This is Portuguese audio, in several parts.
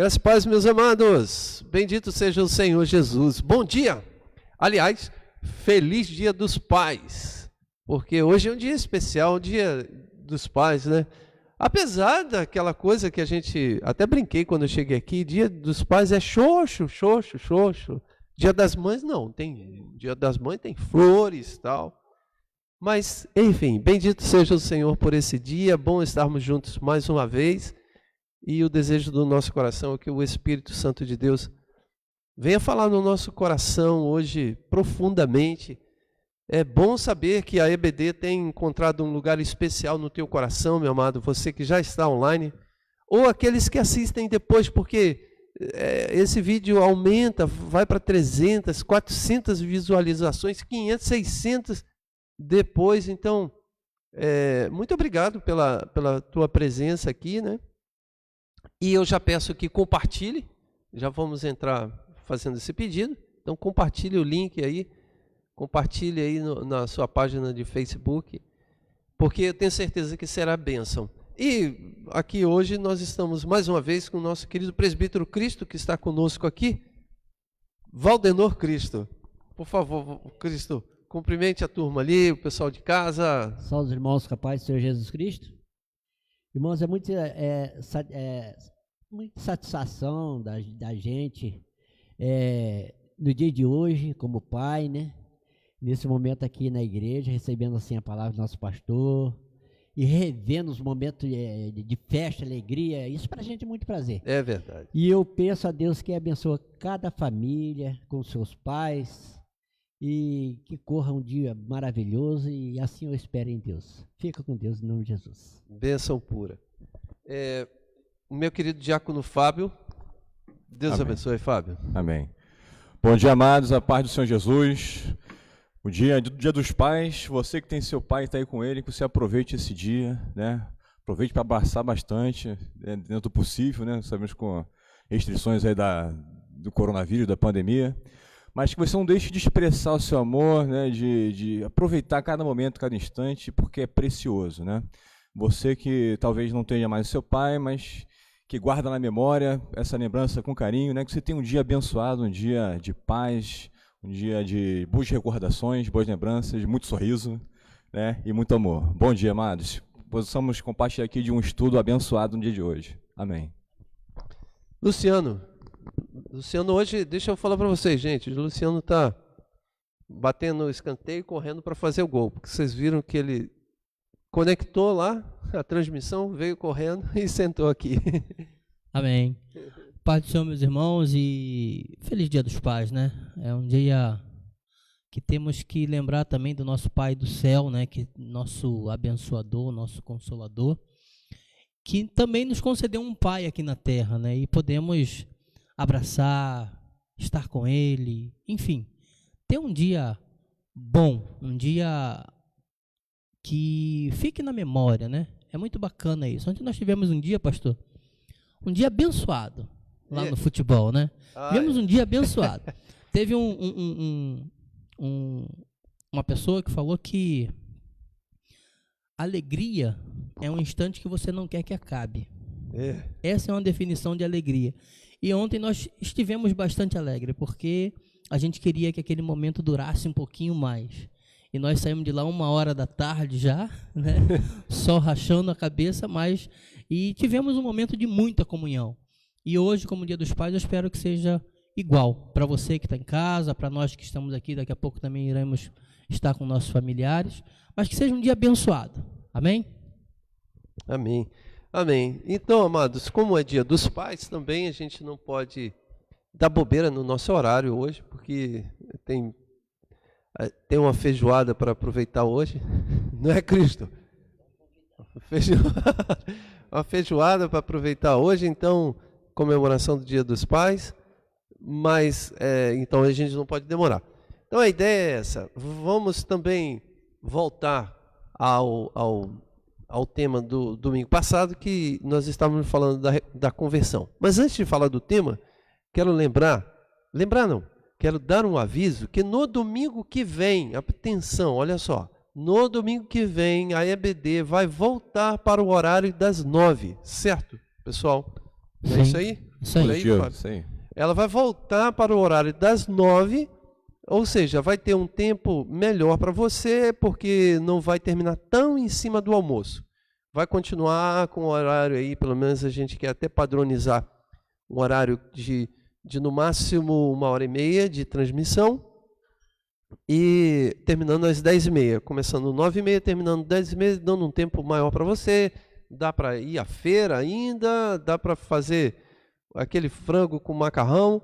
Graças e paz, meus amados. Bendito seja o Senhor Jesus. Bom dia. Aliás, feliz Dia dos Pais. Porque hoje é um dia especial, o Dia dos Pais, né? Apesar daquela coisa que a gente... Até brinquei quando eu cheguei aqui. Dia dos Pais é xoxo, xoxo, xoxo. Dia das Mães não. Dia das Mães tem flores e tal. Mas, enfim, bendito seja o Senhor por esse dia. Bom estarmos juntos mais uma vez. E o desejo do nosso coração é que o Espírito Santo de Deus venha falar no nosso coração hoje profundamente. É bom saber que a EBD tem encontrado um lugar especial no teu coração, meu amado, você que já está online, ou aqueles que assistem depois, porque esse vídeo aumenta, vai para 300, 400 visualizações, 500, 600 depois. Então, muito obrigado pela tua presença aqui, né? E eu já peço que compartilhe, já vamos entrar fazendo esse pedido, então compartilhe o link aí, compartilhe aí na sua página de Facebook, porque eu tenho certeza que será bênção. E aqui hoje nós estamos mais uma vez com o nosso querido presbítero Cristo, que está conosco aqui, Valdenor Cristo. Por favor, Cristo, cumprimente a turma ali, o pessoal de casa. Salve os irmãos, capaz do Senhor Jesus Cristo. Irmãos, é muita satisfação da gente no dia de hoje, como pai, né? Nesse momento aqui na igreja, recebendo assim a palavra do nosso pastor e revendo os momentos de festa, alegria. Isso para a gente é muito prazer. É verdade. E eu peço a Deus que abençoe cada família com seus pais e que corra um dia maravilhoso, e assim eu espero em Deus. Fica com Deus em nome de Jesus. Bênção pura. Meu querido diácono Fábio, Deus Amém. Abençoe, Fábio. Amém. Bom dia, amados, a paz do Senhor Jesus. O dia dos pais, você que tem seu pai e está aí com ele, que você aproveite esse dia, né? Aproveite para abraçar bastante, dentro do possível, né? Sabemos com restrições aí do coronavírus, da pandemia, mas que você não deixe de expressar o seu amor, né? De aproveitar cada momento, cada instante, porque é precioso, né? Você que talvez não tenha mais o seu pai, mas que guarda na memória essa lembrança com carinho, né? Que você tenha um dia abençoado, um dia de paz, um dia de boas recordações, boas lembranças, muito sorriso, né? E muito amor. Bom dia, amados. Possamos compartilhar aqui de um estudo abençoado no dia de hoje. Amém. Luciano hoje, deixa eu falar para vocês, gente, o Luciano está batendo o escanteio e correndo para fazer o gol, porque vocês viram que ele conectou lá a transmissão, veio correndo e sentou aqui. Amém. Paz do Senhor, meus irmãos, e feliz Dia dos Pais, né? É um dia que temos que lembrar também do nosso Pai do céu, né? Que nosso abençoador, nosso consolador, que também nos concedeu um pai aqui na terra, né? E podemos abraçar, estar com ele, enfim, ter um dia bom, um dia que fique na memória, né? É muito bacana isso. Ontem nós tivemos um dia, pastor, um dia abençoado lá no futebol, né? Tivemos um dia abençoado. Teve uma pessoa que falou que alegria é um instante que você não quer que acabe. Essa é uma definição de alegria. E ontem nós estivemos bastante alegres, porque a gente queria que aquele momento durasse um pouquinho mais. E nós saímos de lá 13h já, né? Só rachando a cabeça, e tivemos um momento de muita comunhão. E hoje, como Dia dos Pais, eu espero que seja igual para você que está em casa, para nós que estamos aqui, daqui a pouco também iremos estar com nossos familiares, mas que seja um dia abençoado. Amém? Amém. Amém. Então, amados, como é Dia dos Pais, também a gente não pode dar bobeira no nosso horário hoje, porque tem uma feijoada para aproveitar hoje, não é, Cristo? Uma feijoada para aproveitar hoje, então, comemoração do Dia dos Pais, mas, então a gente não pode demorar. Então a ideia é essa, vamos também voltar ao tema do domingo passado, que nós estávamos falando da conversão. Mas antes de falar do tema, quero quero dar um aviso que no domingo que vem, atenção, olha só, no domingo que vem a EBD vai voltar para o horário das 9, certo, pessoal? É isso aí? Isso aí. Por aí, Positivo, Fábio. isso aí. Ela vai voltar para o horário das 9, ou seja, vai ter um tempo melhor para você, porque não vai terminar tão em cima do almoço. Vai continuar com o horário aí, pelo menos a gente quer até padronizar um horário de no máximo 1h30 de transmissão, e terminando às 10h30, começando 9h30, terminando 10h30, dando um tempo maior para você. Dá para ir à feira ainda, dá para fazer aquele frango com macarrão,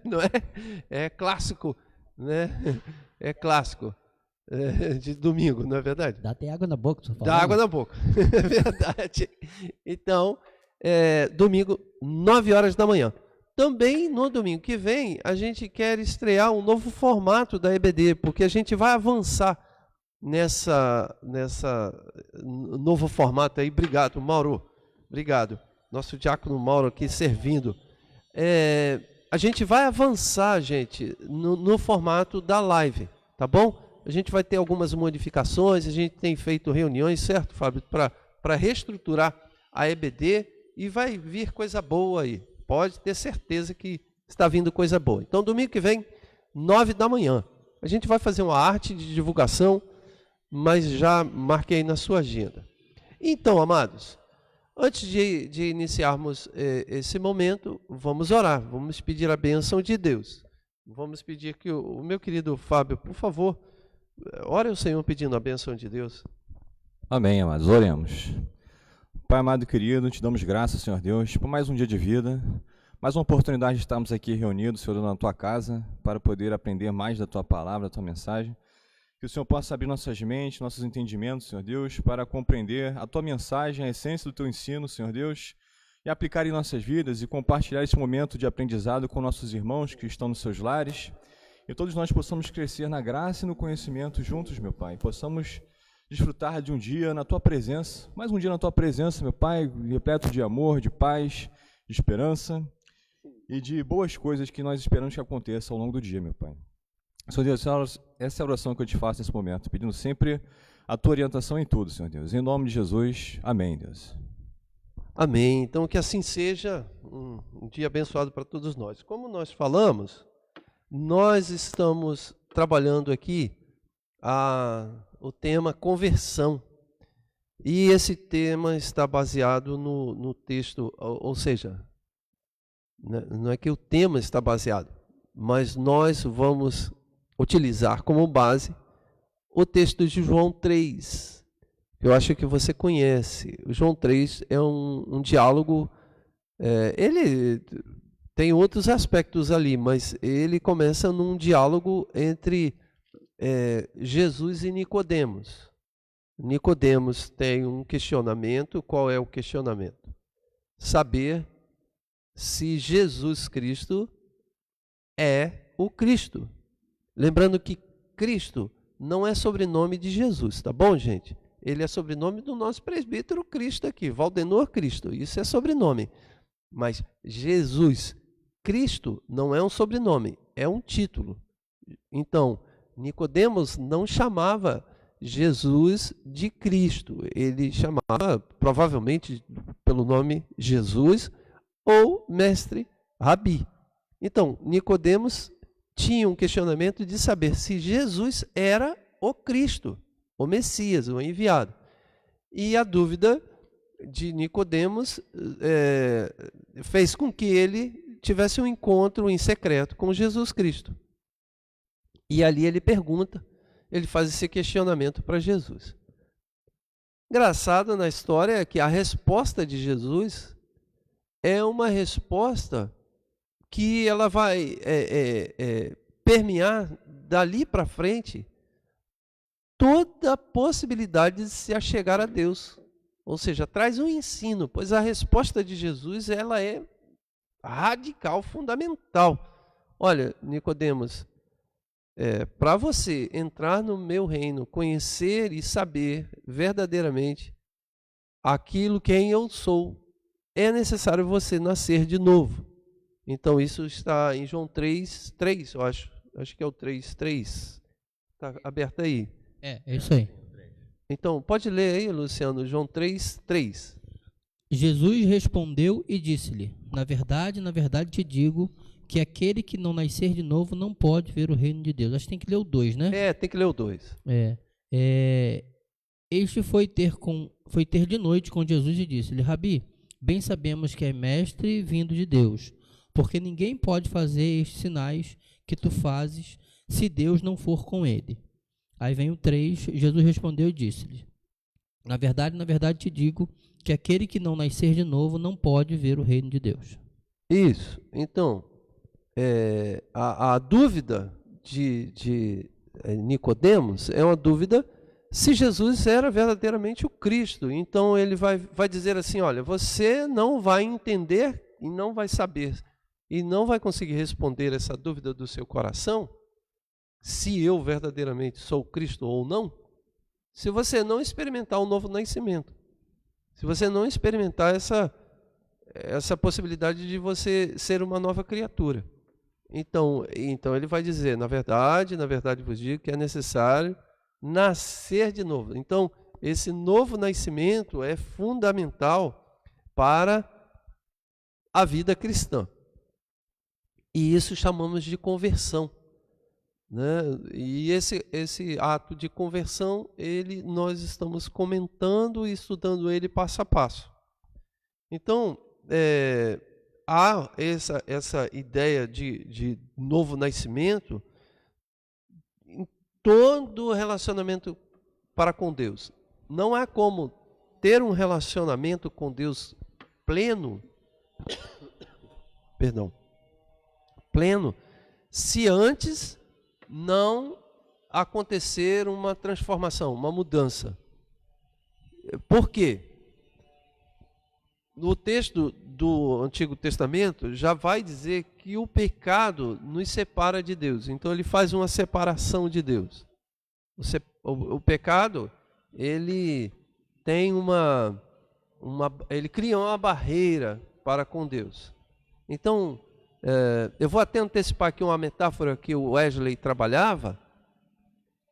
não é? É clássico, né? É clássico, de domingo, não é verdade? Dá até água na boca, tô falando. Dá água na boca, é verdade. Então, domingo, 9h da manhã. Também no domingo que vem, a gente quer estrear um novo formato da EBD, porque a gente vai avançar nessa novo formato aí. Obrigado, Mauro. Obrigado. Nosso diácono Mauro aqui servindo. A gente vai avançar, gente, no formato da live, tá bom? A gente vai ter algumas modificações, a gente tem feito reuniões, certo, Fábio, para reestruturar a EBD, e vai vir coisa boa aí. Pode ter certeza que está vindo coisa boa. Então, domingo que vem, 9h. A gente vai fazer uma arte de divulgação, mas já marquei na sua agenda. Então, amados, antes de iniciarmos esse momento, vamos orar, vamos pedir a bênção de Deus. Vamos pedir que o meu querido Fábio, por favor, ore ao Senhor pedindo a bênção de Deus. Amém, amados. Oremos. Pai amado e querido, te damos graças, Senhor Deus, por mais um dia de vida, mais uma oportunidade de estarmos aqui reunidos, Senhor, na Tua casa, para poder aprender mais da Tua palavra, da Tua mensagem. Que o Senhor possa abrir nossas mentes, nossos entendimentos, Senhor Deus, para compreender a Tua mensagem, a essência do Teu ensino, Senhor Deus, e aplicar em nossas vidas e compartilhar esse momento de aprendizado com nossos irmãos que estão nos seus lares. E todos nós possamos crescer na graça e no conhecimento juntos, meu Pai. Possamos desfrutar de um dia na Tua presença, mais um dia na Tua presença, meu Pai, repleto de amor, de paz, de esperança e de boas coisas que nós esperamos que aconteçam ao longo do dia, meu Pai. Senhor Deus, essa é a oração que eu te faço nesse momento, pedindo sempre a Tua orientação em tudo, Senhor Deus. Em nome de Jesus, amém, Deus. Amém. Então, que assim seja, um dia abençoado para todos nós. Como nós falamos, nós estamos trabalhando aqui o tema conversão. E esse tema está baseado no texto, ou seja, não é que o tema está baseado, mas nós vamos utilizar como base o texto de João 3. Eu acho que você conhece. O João 3 é um diálogo, ele tem outros aspectos ali, mas ele começa num diálogo entre Jesus e Nicodemos. Nicodemos tem um questionamento. Qual é o questionamento? Saber se Jesus Cristo é o Cristo. Lembrando que Cristo não é sobrenome de Jesus, tá bom, gente? Ele é sobrenome do nosso presbítero Cristo aqui, Valdenor Cristo. Isso é sobrenome. Mas Jesus Cristo não é um sobrenome, é um título. Então, Nicodemos não chamava Jesus de Cristo. Ele chamava, provavelmente, pelo nome Jesus ou Mestre Rabi. Então, Nicodemos tinha um questionamento de saber se Jesus era o Cristo, o Messias, o enviado. E a dúvida de Nicodemos fez com que ele tivesse um encontro em secreto com Jesus Cristo. E ali ele pergunta, ele faz esse questionamento para Jesus. Engraçado na história é que a resposta de Jesus é uma resposta que ela vai permear dali para frente toda a possibilidade de se achegar a Deus. Ou seja, traz um ensino, pois a resposta de Jesus ela é radical, fundamental. Olha, Nicodemos, para você entrar no meu reino, conhecer e saber verdadeiramente aquilo quem eu sou, é necessário você nascer de novo. Então isso está em João 3:3, eu acho que é o 3:3. Está aberto aí. É isso aí. Então, pode ler aí, Luciano, João 3:3. Jesus respondeu e disse-lhe: na verdade te digo que aquele que não nascer de novo não pode ver o reino de Deus. Acho que tem que ler o 2, né? Tem que ler o 2. Este foi ter de noite com Jesus e disse-lhe: Rabi, bem sabemos que é mestre vindo de Deus, porque ninguém pode fazer estes sinais que tu fazes se Deus não for com ele. Aí vem o 3, Jesus respondeu e disse-lhe: na verdade te digo que aquele que não nascer de novo não pode ver o reino de Deus. Isso. Então, a dúvida de Nicodemos é uma dúvida se Jesus era verdadeiramente o Cristo. Então ele vai dizer assim, olha, você não vai entender e não vai saber e não vai conseguir responder essa dúvida do seu coração, se eu verdadeiramente sou o Cristo ou não, se você não experimentar o novo nascimento, se você não experimentar essa possibilidade de você ser uma nova criatura. Então ele vai dizer, na verdade vos digo que é necessário nascer de novo. Então, esse novo nascimento é fundamental para a vida cristã. E isso chamamos de conversão, né? E esse ato de conversão, nós estamos comentando e estudando ele passo a passo. Então, há essa ideia de novo nascimento em todo relacionamento para com Deus. Não há como ter um relacionamento com Deus pleno, se antes não acontecer uma transformação, uma mudança. Por quê? No texto do Antigo Testamento já vai dizer que o pecado nos separa de Deus. Então ele faz uma separação de Deus. O pecado, ele tem ele cria uma barreira para com Deus. Então, eu vou até antecipar aqui uma metáfora que o Wesley trabalhava,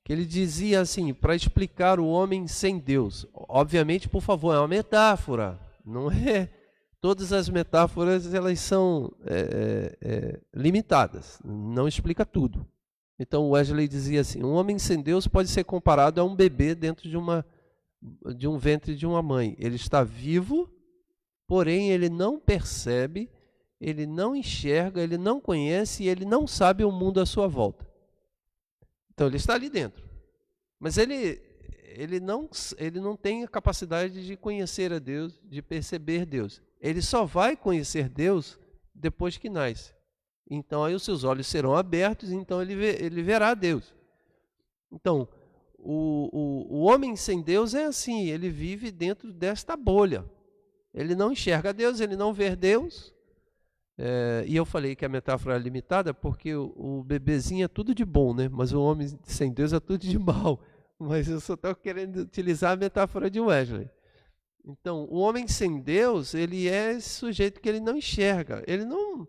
que ele dizia assim, para explicar o homem sem Deus. Obviamente, por favor, é uma metáfora, não é? Todas as metáforas, elas são limitadas, não explica tudo. Então, Wesley dizia assim, um homem sem Deus pode ser comparado a um bebê dentro de um ventre de uma mãe. Ele está vivo, porém ele não percebe, ele não enxerga, ele não conhece e ele não sabe o mundo à sua volta. Então ele está ali dentro, mas ele não tem a capacidade de conhecer a Deus, de perceber Deus. Ele só vai conhecer Deus depois que nasce. Então aí os seus olhos serão abertos, então ele verá Deus. Então o homem sem Deus é assim, ele vive dentro desta bolha. Ele não enxerga Deus, ele não vê Deus. E eu falei que a metáfora é limitada porque o bebezinho é tudo de bom, né? Mas o homem sem Deus é tudo de mal. Mas eu só estou querendo utilizar a metáfora de Wesley. Então, o homem sem Deus, ele é esse sujeito que ele não enxerga, ele não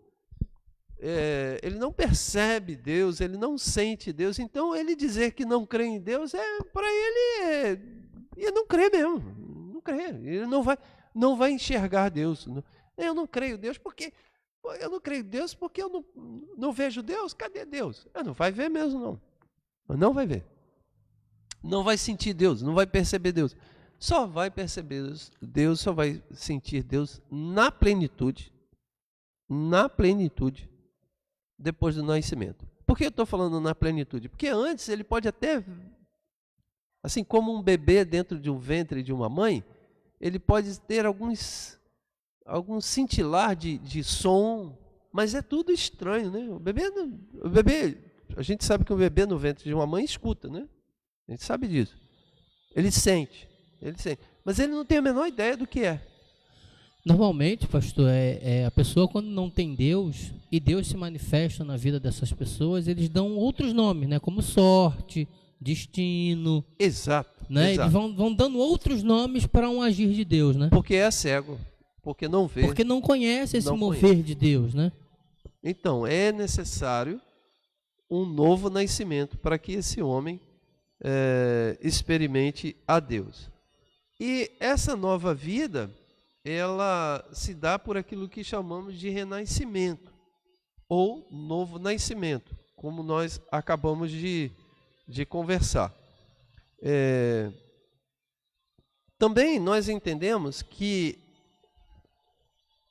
percebe Deus, ele não sente Deus. Então, ele dizer que não crê em Deus, para ele, ele não crê mesmo, não crê. Ele não vai enxergar Deus. Eu não creio em Deus porque eu não vejo Deus. Cadê Deus? Não vai ver mesmo, não. Não vai ver. Não vai sentir Deus, não vai perceber Deus. Só vai perceber Deus, só vai sentir Deus na plenitude, depois do nascimento. Por que eu estou falando na plenitude? Porque antes ele pode até, assim como um bebê dentro de um ventre de uma mãe, ele pode ter alguns cintilar de som, mas é tudo estranho, né? O bebê, a gente sabe que o bebê no ventre de uma mãe escuta, né? A gente sabe disso. Ele sente, mas ele não tem a menor ideia do que é. Normalmente, pastor, a pessoa quando não tem Deus, e Deus se manifesta na vida dessas pessoas, eles dão outros nomes, né? Como sorte, destino. Exato. Né? Exato. Eles vão dando outros nomes para um agir de Deus, né? Porque é cego, porque não vê. Porque não conhece esse mover de Deus, né? Então, é necessário um novo nascimento para que esse homem experimente a Deus. E essa nova vida, ela se dá por aquilo que chamamos de renascimento, ou novo nascimento, como nós acabamos de conversar. Também nós entendemos que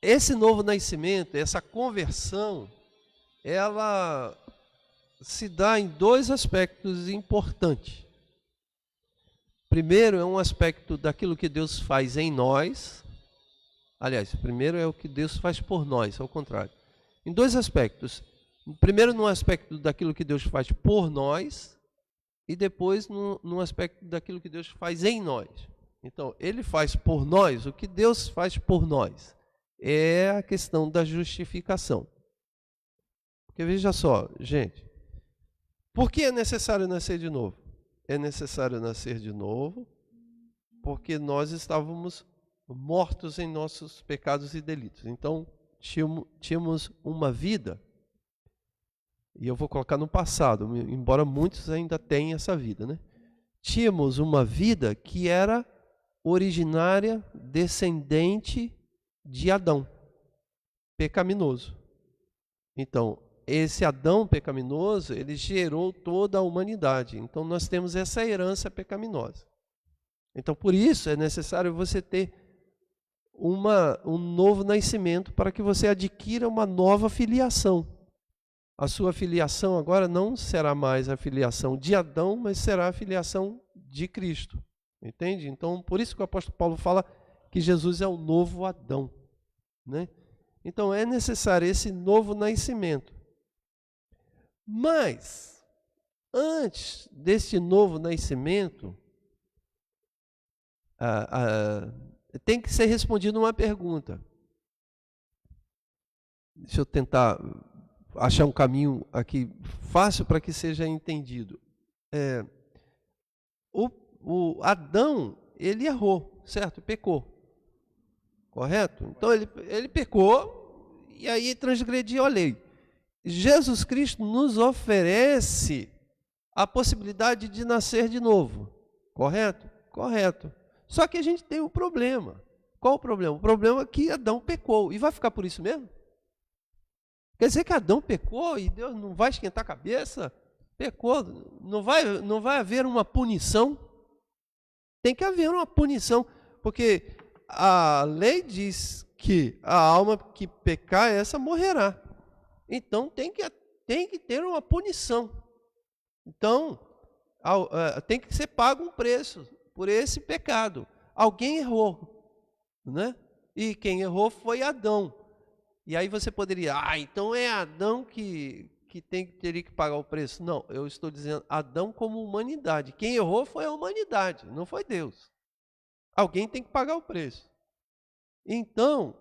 esse novo nascimento, essa conversão, ela se dá em dois aspectos importantes. Primeiro é um aspecto daquilo que Deus faz em nós. Aliás, primeiro é o que Deus faz por nós, ao contrário. Em dois aspectos. Primeiro no aspecto daquilo que Deus faz por nós e depois no aspecto daquilo que Deus faz em nós. Então, Ele faz por nós o que Deus faz por nós. É a questão da justificação. Porque veja só, gente, por que é necessário nascer de novo? É necessário nascer de novo porque nós estávamos mortos em nossos pecados e delitos. Então, tínhamos uma vida, e eu vou colocar no passado, embora muitos ainda tenham essa vida, né? Tínhamos uma vida que era originária, descendente de Adão, pecaminoso. Então, esse Adão pecaminoso, ele gerou toda a humanidade. Então, nós temos essa herança pecaminosa. Então, por isso, é necessário você ter um novo nascimento para que você adquira uma nova filiação. A sua filiação agora não será mais a filiação de Adão, mas será a filiação de Cristo. Entende? Então, por isso que o apóstolo Paulo fala que Jesus é o novo Adão, né? Então, é necessário esse novo nascimento. Mas, antes desse novo nascimento, tem que ser respondida uma pergunta. Deixa eu tentar achar um caminho aqui fácil para que seja entendido. O Adão, ele errou, certo? Pecou. Correto? Então ele pecou e aí transgrediu a lei. Jesus Cristo nos oferece a possibilidade de nascer de novo. Correto? Correto. Só que a gente tem um problema. Qual o problema? O problema é que Adão pecou. E vai ficar por isso mesmo? Quer dizer que Adão pecou e Deus não vai esquentar a cabeça? Pecou. Não vai haver uma punição? Tem que haver uma punição. Porque a lei diz que a alma que pecar, essa morrerá. Então tem que ter uma punição. Então tem que ser pago um preço por esse pecado. Alguém errou, né? E quem errou foi Adão. E aí você poderia, então é Adão que teria que pagar o preço. Não, eu estou dizendo Adão como humanidade. Quem errou foi a humanidade, não foi Deus. Alguém tem que pagar o preço. Então,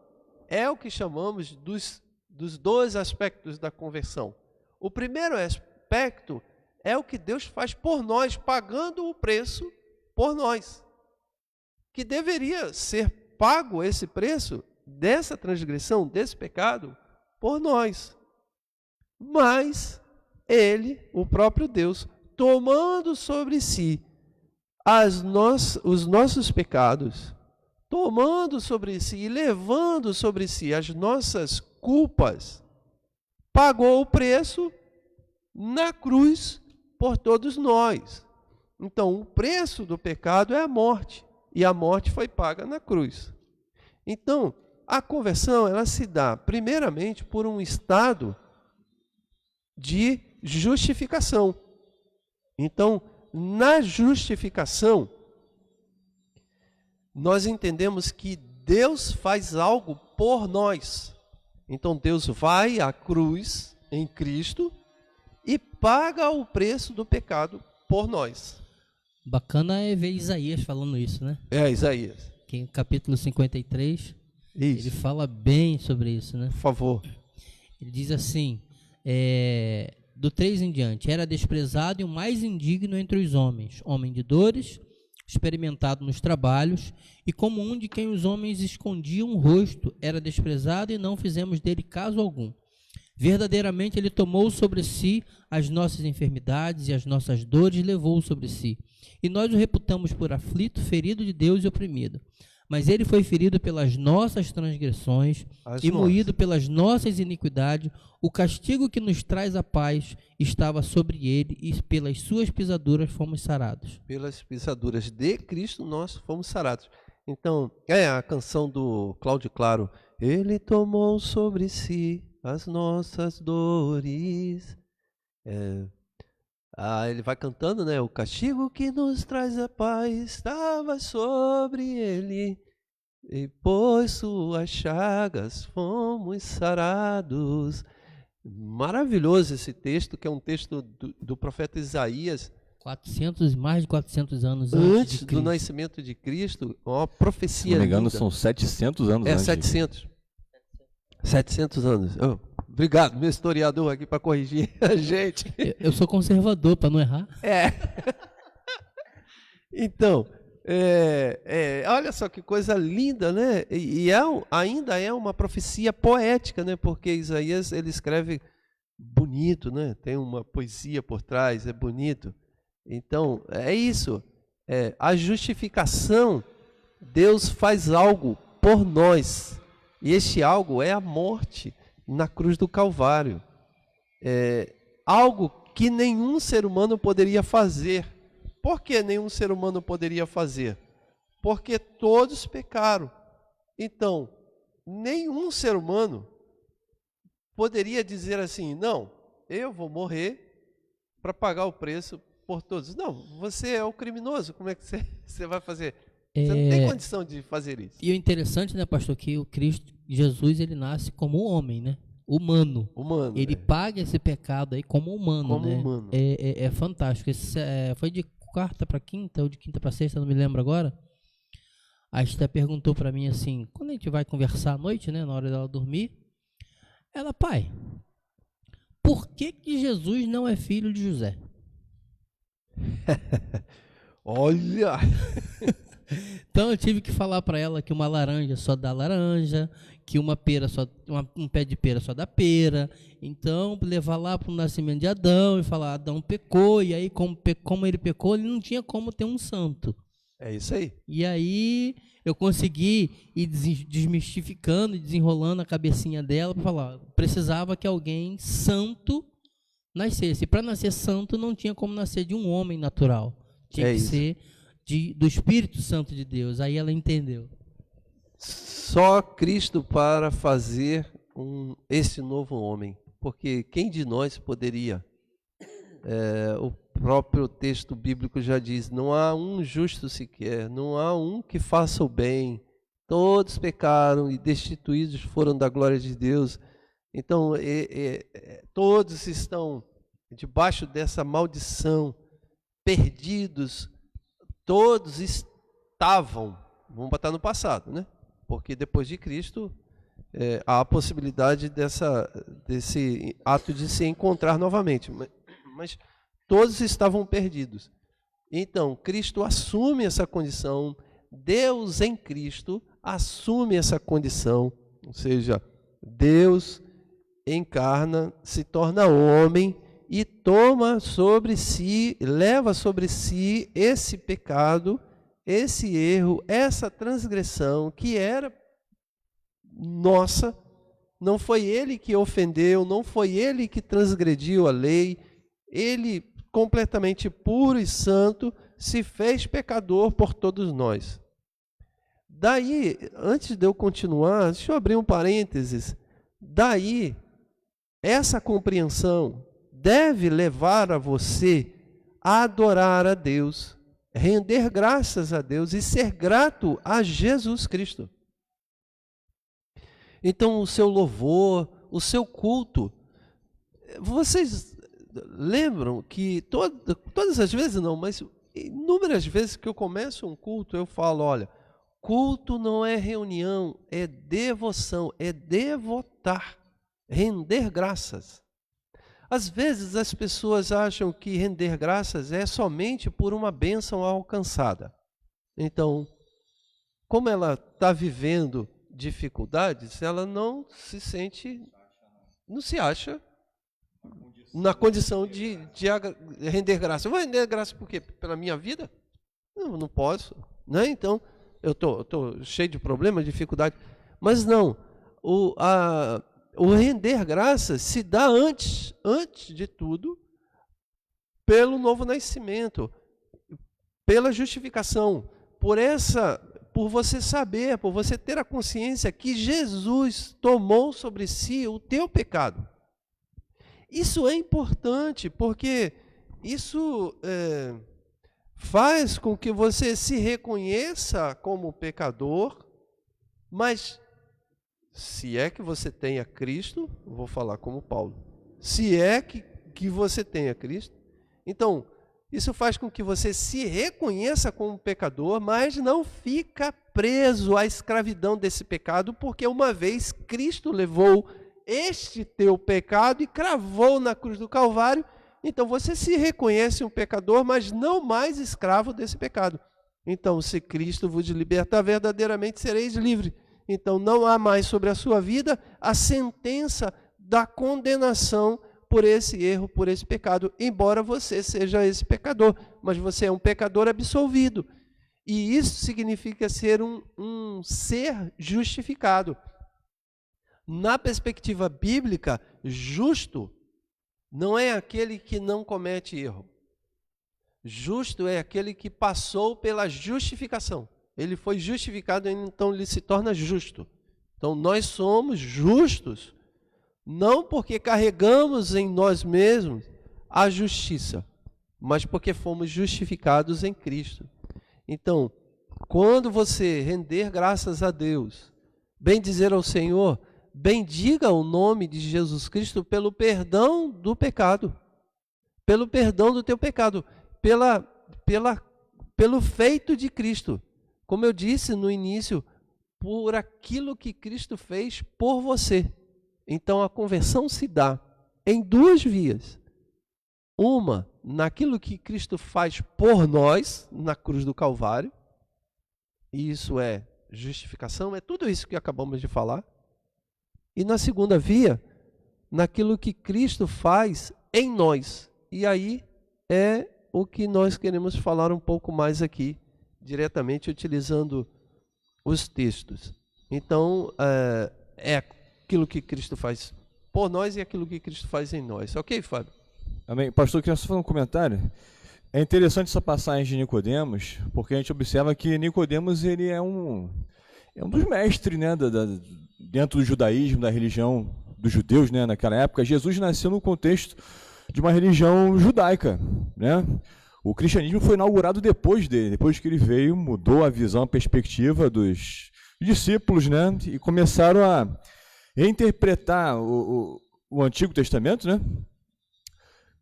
é o que chamamos dos dois aspectos da conversão. O primeiro aspecto é o que Deus faz por nós, pagando o preço por nós. Que deveria ser pago esse preço dessa transgressão, desse pecado, por nós. Mas Ele, o próprio Deus, tomando sobre si os nossos pecados, tomando sobre si e levando sobre si as nossas culpas, pagou o preço na cruz por todos nós. Então, o preço do pecado é a morte, e a morte foi paga na cruz. Então, a conversão, ela se dá primeiramente por um estado de justificação. Então, na justificação, nós entendemos que Deus faz algo por nós. Então, Deus vai à cruz em Cristo e paga o preço do pecado por nós. Bacana é ver Isaías falando isso, né? Isaías. Que em capítulo 53, Isso. ele fala bem sobre isso, né? Por favor. Ele diz assim, do 3 em diante, era desprezado e o mais indigno entre os homens, homem de dores, experimentado nos trabalhos, e como um de quem os homens escondiam o rosto, era desprezado e não fizemos dele caso algum. Verdadeiramente ele tomou sobre si as nossas enfermidades e as nossas dores levou sobre si. E nós o reputamos por aflito, ferido de Deus e oprimido. Mas ele foi ferido pelas nossas transgressões As e nossas. moído pelas nossas iniquidades. O castigo que nos traz a paz estava sobre ele, e pelas suas pisaduras fomos sarados. Pelas pisaduras de Cristo nós fomos sarados. Então, a canção do Cláudio Claro. Ele tomou sobre si as nossas dores. Ele vai cantando, né? O castigo que nos traz a paz estava sobre ele, e por suas chagas fomos sarados. Maravilhoso esse texto, que é um texto do profeta Isaías, Mais de 400 anos antes de do Cristo. nascimento de Cristo, uma Se profecia não me engano, linda. são 700 anos antes. 700. 700 anos. Obrigado, meu historiador aqui para corrigir a gente. Eu sou conservador, para não errar. Então, olha só que coisa linda, né? E ainda é uma profecia poética, né? Porque Isaías, ele escreve bonito, né? Tem uma poesia por trás, é bonito. Então, é isso. A justificação, Deus faz algo por nós. E este algo é a morte na cruz do Calvário. Algo que nenhum ser humano poderia fazer. Por que nenhum ser humano poderia fazer? Porque todos pecaram. Então, nenhum ser humano poderia dizer assim, não, eu vou morrer para pagar o preço por todos. Não, você é o criminoso, como é que você vai fazer? Você não tem condição de fazer isso. E o interessante, né, pastor, que o Cristo, Jesus, ele nasce como homem, né? Humano. Ele paga esse pecado aí como humano, Como né? humano. É fantástico. Foi de quarta para quinta ou de quinta para sexta, não me lembro agora. A Esther perguntou para mim assim, quando a gente vai conversar à noite, né, na hora dela dormir, ela, pai, por que Jesus não é filho de José? Olha! Então eu tive que falar para ela que uma laranja só dá laranja, que uma pera um pé de pera só dá pera. Então levar lá para o nascimento de Adão e falar, Adão pecou, e aí como ele pecou, ele não tinha como ter um santo. É isso aí. E aí eu consegui ir desmistificando e desenrolando a cabecinha dela para falar, precisava que alguém santo nascesse. E para nascer santo não tinha como nascer de um homem natural. Tinha que ser do Espírito Santo de Deus. Aí ela entendeu. Só Cristo para fazer esse novo homem. Porque quem de nós poderia? O próprio texto bíblico já diz, não há um justo sequer, não há um que faça o bem. Todos pecaram e destituídos foram da glória de Deus. Então, todos estão debaixo dessa maldição, perdidos. Todos estavam, vamos botar no passado, né? Porque depois de Cristo há a possibilidade desse ato de se encontrar novamente. Mas todos estavam perdidos. Então, Cristo assume essa condição, Deus em Cristo assume essa condição, ou seja, Deus encarna, se torna homem e toma sobre si, leva sobre si esse pecado, esse erro, essa transgressão que era nossa. Não foi ele que ofendeu, não foi ele que transgrediu a lei. Ele, completamente puro e santo, se fez pecador por todos nós. Daí, antes de eu continuar, deixa eu abrir um parênteses. Daí, essa compreensão deve levar a você a adorar a Deus, render graças a Deus e ser grato a Jesus Cristo. Então, o seu louvor, o seu culto, vocês lembram que todas as vezes não, mas inúmeras vezes que eu começo um culto, eu falo, olha, culto não é reunião, é devoção, é devotar, render graças. Às vezes as pessoas acham que render graças é somente por uma bênção alcançada. Então, como ela está vivendo dificuldades, ela não se acha na condição de render graça. Eu vou render graça por quê? Pela minha vida? Não posso. Né? Então, eu tô cheio de problemas, dificuldade. Mas não, o render graças se dá antes de tudo, pelo novo nascimento, pela justificação, por você saber, por você ter a consciência que Jesus tomou sobre si o teu pecado. Isso é importante, porque isso faz com que você se reconheça como pecador, mas se é que você tenha Cristo, vou falar como Paulo, se é que você tenha Cristo, então isso faz com que você se reconheça como pecador, mas não fica preso à escravidão desse pecado, porque uma vez Cristo levou este teu pecado e cravou na cruz do Calvário, então você se reconhece um pecador, mas não mais escravo desse pecado. Então, se Cristo vos libertar, verdadeiramente sereis livres. Então, não há mais sobre a sua vida a sentença da condenação por esse erro, por esse pecado, embora você seja esse pecador, mas você é um pecador absolvido. E isso significa ser um ser justificado. Na perspectiva bíblica, justo não é aquele que não comete erro. Justo é aquele que passou pela justificação. Ele foi justificado, então ele se torna justo. Então nós somos justos, não porque carregamos em nós mesmos a justiça, mas porque fomos justificados em Cristo. Então, quando você render graças a Deus, bendizer ao Senhor, bendiga o nome de Jesus Cristo pelo perdão do pecado, pelo perdão do teu pecado, pelo feito de Cristo. Como eu disse no início, por aquilo que Cristo fez por você. Então a conversão se dá em duas vias. Uma, naquilo que Cristo faz por nós, na cruz do Calvário, e isso é justificação, é tudo isso que acabamos de falar. E na segunda via, naquilo que Cristo faz em nós. E aí é o que nós queremos falar um pouco mais aqui, diretamente utilizando os textos. Então, é aquilo que Cristo faz por nós e aquilo que Cristo faz em nós. Ok, Fábio? Amém. Pastor, eu queria só fazer um comentário. É interessante essa passagem de Nicodemos, porque a gente observa que Nicodemos ele é um dos mestres, né, dentro do judaísmo, da religião dos judeus, né, naquela época. Jesus nasceu no contexto de uma religião judaica, né? O cristianismo foi inaugurado depois dele, depois que ele veio, mudou a visão, a perspectiva dos discípulos, né? E começaram a reinterpretar o Antigo Testamento, né?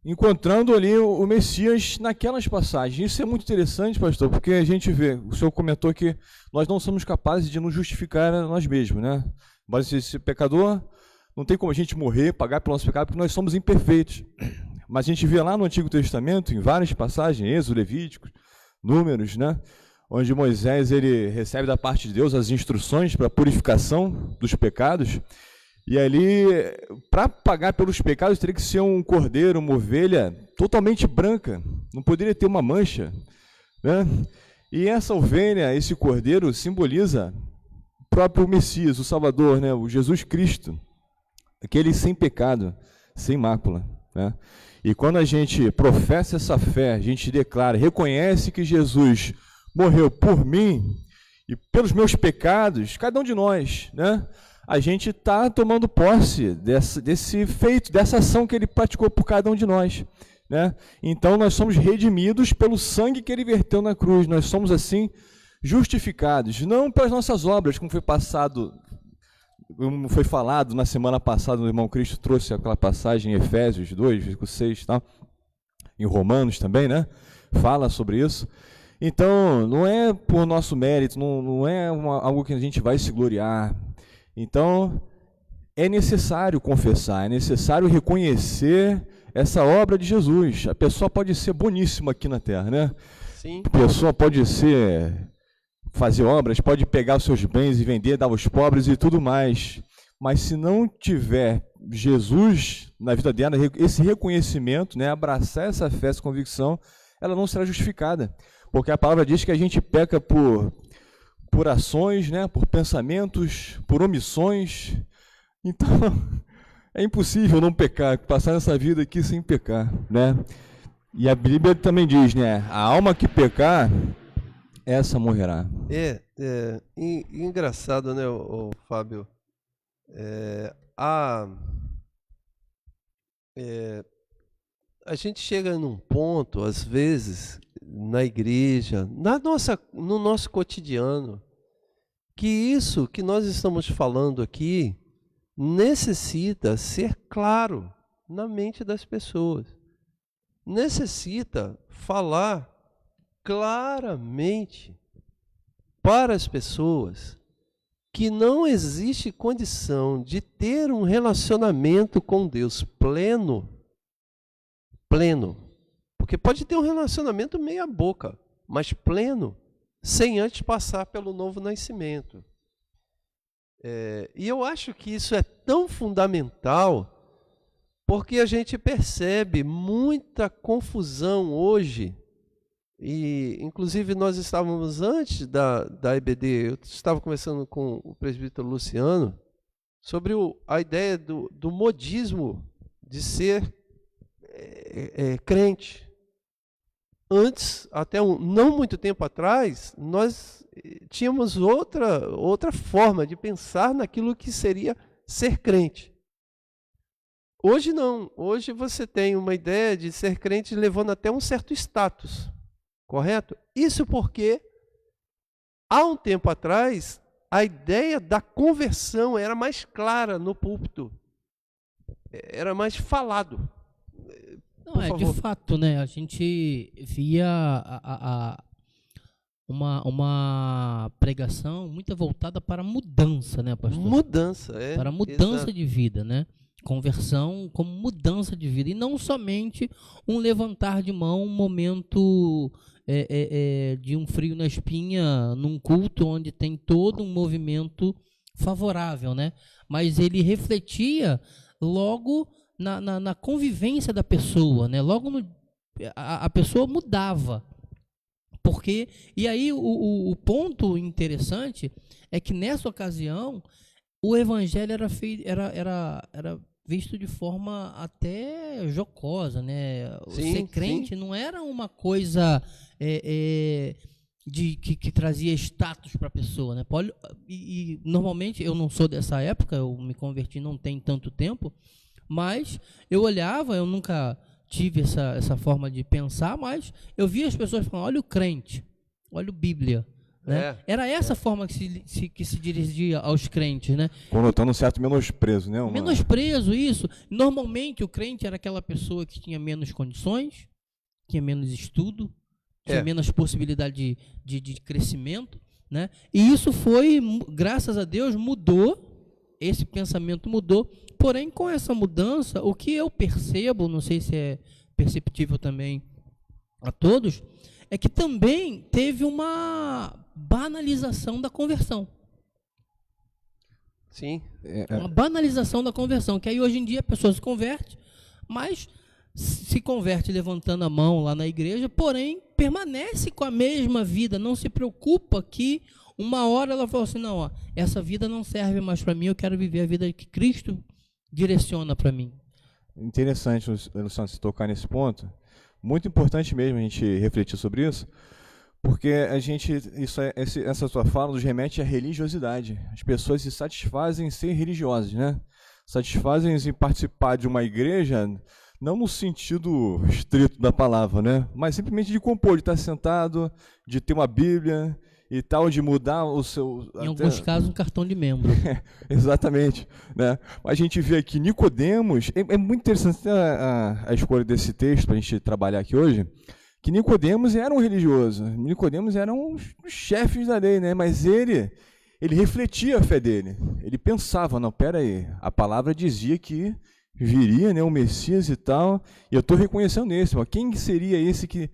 Encontrando ali o Messias naquelas passagens. Isso é muito interessante, pastor, porque a gente vê, o senhor comentou que nós não somos capazes de nos justificar a nós mesmos, né? Mas esse pecador, não tem como a gente morrer, pagar pelo nosso pecado, porque nós somos imperfeitos. Mas a gente vê lá no Antigo Testamento, em várias passagens, Êxodo, Levítico, Números, né? Onde Moisés ele recebe da parte de Deus as instruções para a purificação dos pecados. E ali, para pagar pelos pecados, teria que ser um cordeiro, uma ovelha totalmente branca, não poderia ter uma mancha, né? E essa ovelha, esse cordeiro, simboliza o próprio Messias, o Salvador, né? O Jesus Cristo, aquele sem pecado, sem mácula, né? E quando a gente professa essa fé, a gente declara, reconhece que Jesus morreu por mim e pelos meus pecados, cada um de nós, né? A gente está tomando posse desse feito, dessa ação que ele praticou por cada um de nós, né? Então nós somos redimidos pelo sangue que ele verteu na cruz, nós somos assim justificados, não pelas nossas obras, como foi falado na semana passada, o irmão Cristo trouxe aquela passagem em Efésios 2, versículo 6, tá? Em Romanos também, né? Fala sobre isso. Então, não é por nosso mérito, não é algo que a gente vai se gloriar. Então, é necessário confessar, é necessário reconhecer essa obra de Jesus. A pessoa pode ser boníssima aqui na terra, né? Sim. A pessoa pode fazer obras, pode pegar os seus bens e vender, dar aos pobres e tudo mais. Mas se não tiver Jesus na vida dela, esse reconhecimento, né, abraçar essa fé, essa convicção, ela não será justificada. Porque a palavra diz que a gente peca por ações, né, por pensamentos, por omissões. Então, é impossível não pecar, passar nessa vida aqui sem pecar, né? E a Bíblia também diz, né, a alma que pecar, essa morrerá. Engraçado, né, o Fábio? A gente chega num ponto, às vezes, na igreja, no nosso cotidiano, que isso que nós estamos falando aqui necessita ser claro na mente das pessoas. Necessita falar claramente para as pessoas que não existe condição de ter um relacionamento com Deus pleno, porque pode ter um relacionamento meia boca, mas pleno, sem antes passar pelo novo nascimento. E eu acho que isso é tão fundamental, porque a gente percebe muita confusão hoje, e inclusive nós estávamos antes da EBD, eu estava conversando com o presbítero Luciano sobre a ideia do modismo de ser crente. Antes, até não muito tempo atrás, nós tínhamos outra forma de pensar naquilo que seria ser crente. Hoje não. Hoje você tem uma ideia de ser crente levando até um certo status. Correto? Isso porque, há um tempo atrás, a ideia da conversão era mais clara no púlpito. Era mais falado. Não, de fato, né? A gente via uma pregação muito voltada para mudança, né, pastor? Mudança, para mudança exato. de vida, né? Conversão como mudança de vida. E não somente um levantar de mão, um momento de um frio na espinha, num culto onde tem todo um movimento favorável, né? Mas ele refletia logo na convivência da pessoa, né? Logo a pessoa mudava. Porque, e aí o ponto interessante é que nessa ocasião o evangelho era visto de forma até jocosa, né? Sim, ser crente sim. não era uma coisa que trazia status para a pessoa, né? E normalmente eu não sou dessa época, eu me converti não tem tanto tempo, mas eu olhava, eu nunca tive essa forma de pensar, mas eu via as pessoas falando, olha o crente, olha o Bíblia. Né? Era essa forma que se dirigia aos crentes, né? Conotando um certo menosprezo, né? Menosprezo, isso. Normalmente o crente era aquela pessoa que tinha menos condições, tinha menos estudo, tinha menos possibilidade de crescimento, né? E isso foi, graças a Deus, mudou, esse pensamento mudou. Porém, com essa mudança, o que eu percebo, não sei se é perceptível também a todos, é que também teve uma banalização da conversão. Sim. Uma banalização da conversão, que aí hoje em dia a pessoa se converte, mas se converte levantando a mão lá na igreja, porém permanece com a mesma vida, não se preocupa que uma hora ela fala assim, não, ó, essa vida não serve mais para mim, eu quero viver a vida que Cristo direciona para mim. Interessante, Luciano, se tocar nesse ponto. Muito importante mesmo a gente refletir sobre isso, porque essa sua fala nos remete à religiosidade. As pessoas se satisfazem em ser religiosas, né? Satisfazem em participar de uma igreja, não no sentido estrito da palavra, né? Mas simplesmente de compor, de estar sentado, de ter uma Bíblia e tal, de mudar o seu... Em alguns casos, um cartão de membro. Exatamente, né? A gente vê aqui Nicodemos, é muito interessante a escolha desse texto para a gente trabalhar aqui hoje, que Nicodemos era um religioso, Nicodemos era um dos chefes da lei, né? Mas ele refletia a fé dele, ele pensava, não, pera aí, a palavra dizia que viria, né, o Messias e tal, e eu estou reconhecendo esse, mas quem seria esse que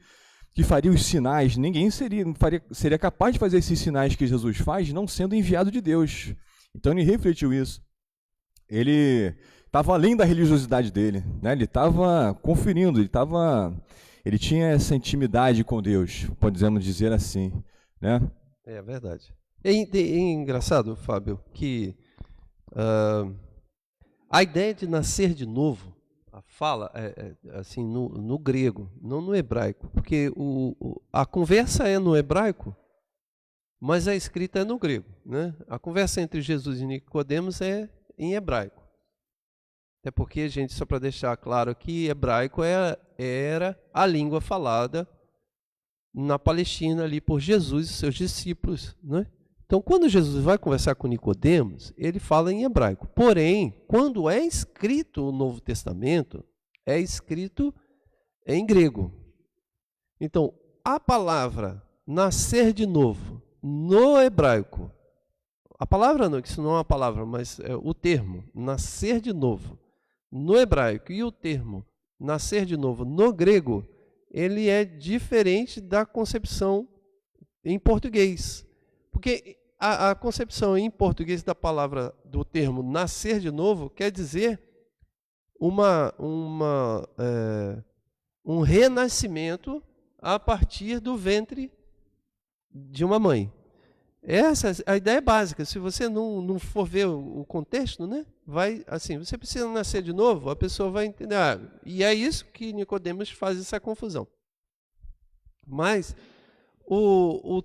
faria os sinais? Ninguém seria capaz de fazer esses sinais que Jesus faz, não sendo enviado de Deus. Então ele refletiu isso. Ele estava além da religiosidade dele, né? Ele estava conferindo, ele tinha essa intimidade com Deus, podemos dizer assim, né? É verdade. É engraçado, Fábio, que a ideia de nascer de novo, a fala, assim, no grego, não no hebraico, porque a conversa é no hebraico, mas a escrita é no grego, né? A conversa entre Jesus e Nicodemos é em hebraico. Até porque, gente, só para deixar claro aqui, hebraico era a língua falada na Palestina ali por Jesus e seus discípulos, né? Então, quando Jesus vai conversar com Nicodemos, ele fala em hebraico. Porém, quando é escrito o Novo Testamento, é escrito em grego. Então, a palavra nascer de novo no hebraico, a palavra não, que isso não é uma palavra, mas o termo nascer de novo no hebraico e o termo nascer de novo no grego, ele é diferente da concepção em português. Porque a concepção em português da palavra, do termo nascer de novo, quer dizer um renascimento a partir do ventre de uma mãe. A ideia é básica. Se você não for ver o contexto, né, vai assim, você precisa nascer de novo, a pessoa vai entender. E é isso que Nicodemos faz essa confusão. Mas o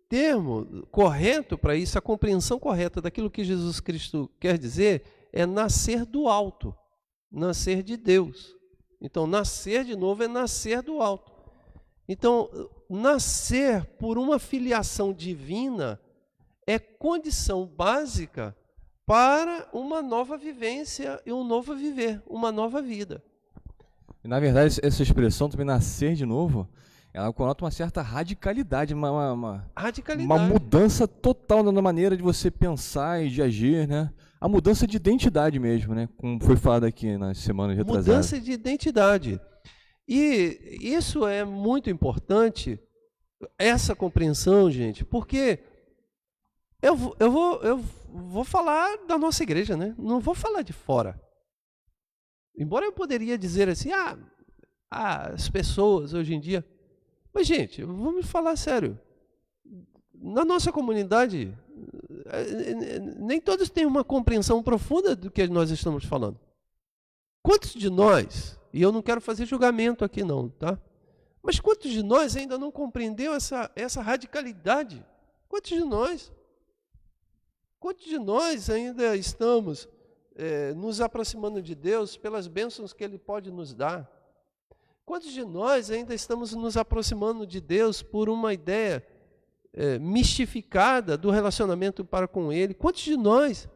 termo correto para isso, a compreensão correta daquilo que Jesus Cristo quer dizer, é nascer do alto, nascer de Deus. Então, nascer de novo é nascer do alto. Então, nascer por uma filiação divina é condição básica para uma nova vivência e um novo viver, uma nova vida. E, na verdade, essa expressão também, nascer de novo, ela conota uma certa radicalidade, uma mudança total na maneira de você pensar e de agir, né? A mudança de identidade mesmo, né? Como foi falado aqui nas semanas retrasadas. Mudança de identidade. E isso é muito importante, essa compreensão, gente, porque eu vou falar da nossa igreja, né? Não vou falar de fora. Embora eu poderia dizer assim, as pessoas hoje em dia... Mas, gente, vamos falar sério. Na nossa comunidade, nem todos têm uma compreensão profunda do que nós estamos falando. Quantos de nós, e eu não quero fazer julgamento aqui não, tá? Mas quantos de nós ainda não compreendeu essa radicalidade? Quantos de nós? Quantos de nós ainda estamos nos aproximando de Deus pelas bênçãos que Ele pode nos dar? Quantos de nós ainda estamos nos aproximando de Deus por uma ideia mistificada do relacionamento para com Ele? Quantos de nós,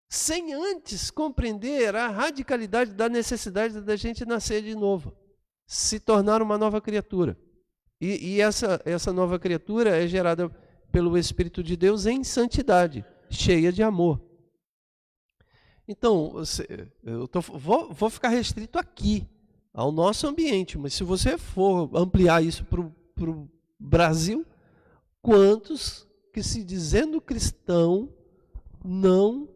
sem antes compreender a radicalidade da necessidade da gente nascer de novo, se tornar uma nova criatura? E essa nova criatura é gerada pelo Espírito de Deus em santidade, cheia de amor. Então, vou ficar restrito aqui, ao nosso ambiente, mas se você for ampliar isso para o Brasil, quantos que, se dizendo cristão, não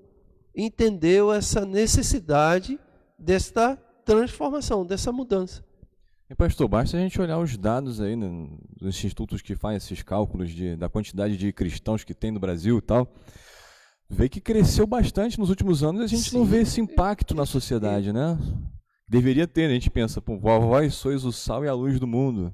entendeu essa necessidade desta transformação, dessa mudança? E, pastor, basta a gente olhar os dados aí, né, dos institutos que fazem esses cálculos da quantidade de cristãos que tem no Brasil e tal, ver que cresceu bastante nos últimos anos e a gente não vê esse impacto na sociedade, né? Deveria ter, né? A gente pensa, vós sois o sal e a luz do mundo.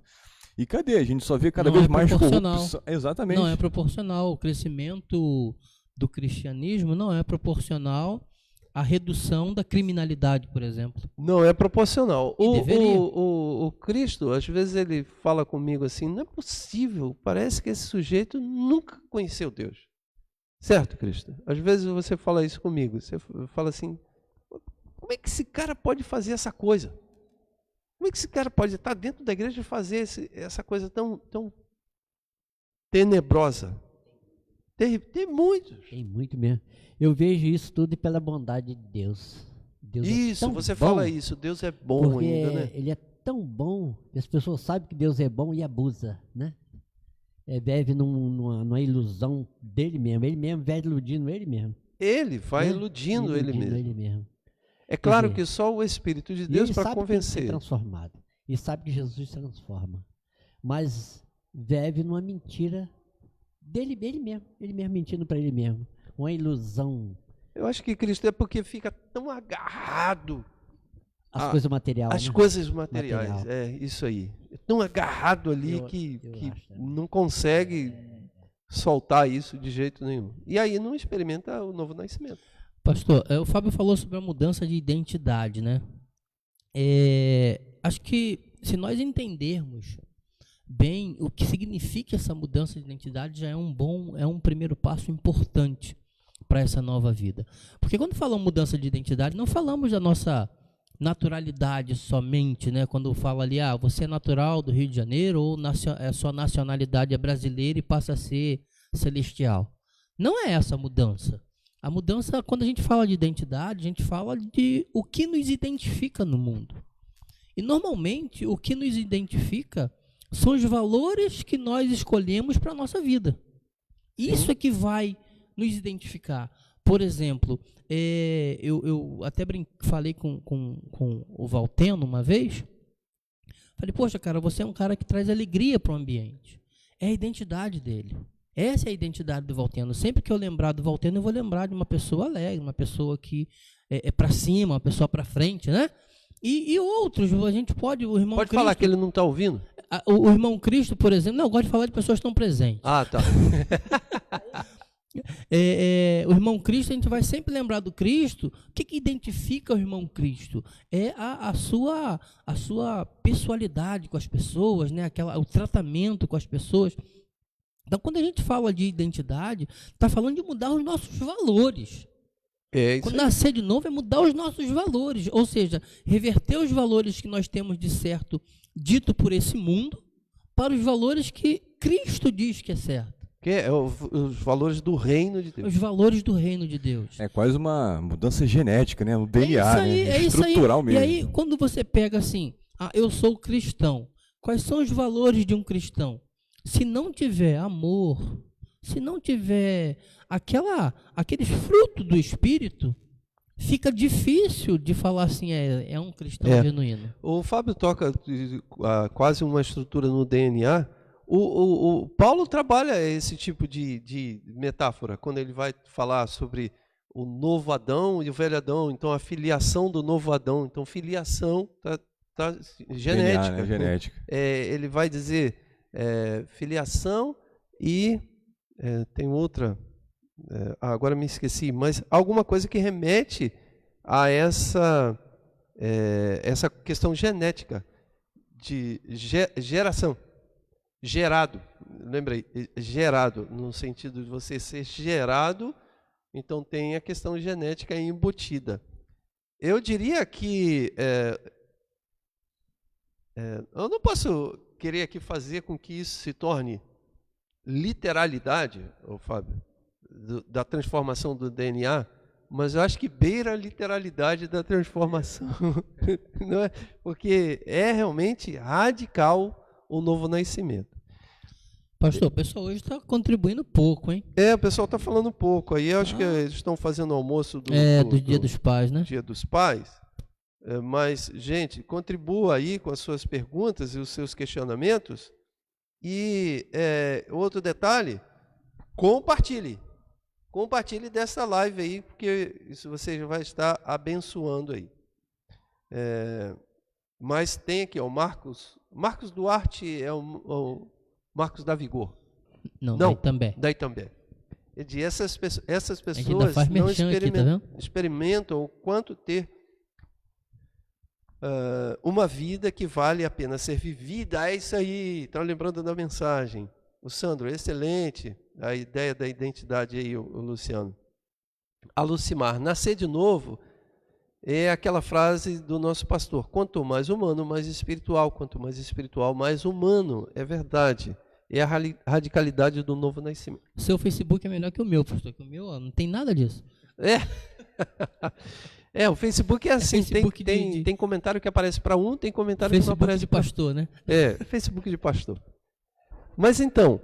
E cadê? A gente só vê cada vez mais corrupção. Exatamente. Não é proporcional. O crescimento do cristianismo não é proporcional à redução da criminalidade, por exemplo. Não é proporcional. O Cristo, às vezes ele fala comigo assim, não é possível, parece que esse sujeito nunca conheceu Deus. Certo, Cristo? Às vezes você fala isso comigo, você fala assim, como é que esse cara pode fazer essa coisa? Como é que esse cara pode estar dentro da igreja e fazer essa coisa tão tenebrosa? Tem muitos. Tem muito mesmo. Eu vejo isso tudo pela bondade de Deus. Deus isso, você fala isso, Deus é bom ainda, né? Ele é tão bom que as pessoas sabem que Deus é bom e abusa, né? Vive numa ilusão dele mesmo vai iludindo ele mesmo. Ele vai iludindo ele mesmo. É claro que só o Espírito de Deus para convencer. Ele sabe que é transformado. E sabe que Jesus transforma. Mas vive numa mentira ele mesmo mentindo para ele mesmo. Uma ilusão. Eu acho que Cristo é porque fica tão agarrado As coisas materiais. às né? coisas materiais. Material. É isso aí. É tão agarrado ali Eu que acho também. não consegue soltar isso de jeito nenhum. E aí não experimenta o novo nascimento. Pastor, o Fábio falou sobre a mudança de identidade, né? Acho que se nós entendermos bem o que significa essa mudança de identidade, já é um primeiro passo importante para essa nova vida. Porque quando falamos mudança de identidade, não falamos da nossa naturalidade somente, né? Quando fala ali, você é natural do Rio de Janeiro ou sua nacionalidade é brasileira e passa a ser celestial. Não é essa a mudança. A mudança, quando a gente fala de identidade, a gente fala de o que nos identifica no mundo. E normalmente o que nos identifica são os valores que nós escolhemos para a nossa vida. Isso é que vai nos identificar. Por exemplo, eu até falei com o Valteno uma vez. Falei, poxa, cara, você é um cara que traz alegria para o ambiente. É a identidade dele. Essa é a identidade do Valteno. Sempre que eu lembrar do Valteno, eu vou lembrar de uma pessoa alegre, uma pessoa que é para cima, uma pessoa para frente, né? E outros, a gente pode, o irmão Pode Cristo, falar que ele não está ouvindo? o irmão Cristo, por exemplo, não, eu gosto de falar de pessoas que estão presentes. Ah, tá. O irmão Cristo, a gente vai sempre lembrar do Cristo. O que identifica o irmão Cristo? É a sua pessoalidade com as pessoas, né? O tratamento com as pessoas. Então, quando a gente fala de identidade, está falando de mudar os nossos valores. Quando nascer de novo é mudar os nossos valores, ou seja, reverter os valores que nós temos de certo dito por esse mundo para os valores que Cristo diz que é certo. Que é os valores do reino de Deus. Os valores do reino de Deus. É quase uma mudança genética, né? No DNA, né? É isso aí. Estrutural mesmo. E aí, quando você pega assim, eu sou cristão. Quais são os valores de um cristão? Se não tiver amor, se não tiver aqueles frutos do Espírito, fica difícil de falar assim, é um cristão genuíno. O Fábio toca quase uma estrutura no DNA. O Paulo trabalha esse tipo de metáfora, quando ele vai falar sobre o novo Adão e o velho Adão. Então, a filiação do novo Adão. Então, filiação tá genética. DNA, né? Genética. Ele vai dizer filiação e tem outra, agora me esqueci, mas alguma coisa que remete a essa questão genética de geração. Gerado, lembrei, gerado, no sentido de você ser gerado, então tem a questão genética embutida. Eu diria que eu não posso querer aqui fazer com que isso se torne literalidade, Fábio, da transformação do DNA, mas eu acho que beira a literalidade da transformação, não é? Porque é realmente radical o novo nascimento. Pastor, o pessoal hoje está contribuindo pouco, hein? O pessoal está falando pouco. Aí eu acho que eles estão fazendo almoço do Dia dos Pais, né? Dia dos Pais. Mas, gente, contribua aí com as suas perguntas e os seus questionamentos. E outro detalhe, compartilhe. Compartilhe dessa live aí, porque isso você vai estar abençoando aí. Mas tem aqui, o Marcos Duarte é o Marcos da Vigor. Não, daí também. Daí também. Ele diz, essas pessoas não experimentam o quanto ter uma vida que vale a pena ser vivida. É isso aí, estão lembrando da mensagem. O Sandro, excelente a ideia da identidade aí, o Luciano. A Lucimar, nascer de novo é aquela frase do nosso pastor, quanto mais humano, mais espiritual, quanto mais espiritual, mais humano, é verdade. É a radicalidade do novo nascimento. Seu Facebook é melhor que o meu, pastor, que o meu não tem nada disso. O Facebook é assim, Facebook tem comentário que aparece para um, tem comentário que não aparece de pastor, né? Facebook de pastor. Mas então,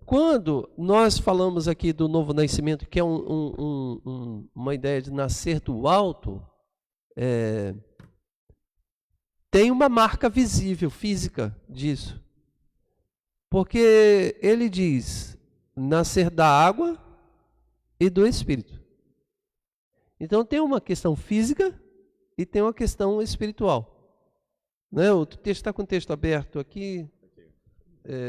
quando nós falamos aqui do novo nascimento, que é uma ideia de nascer do alto, tem uma marca visível, física disso. Porque ele diz, nascer da água e do Espírito. Então tem uma questão física e tem uma questão espiritual. Né? O texto está com o texto aberto aqui.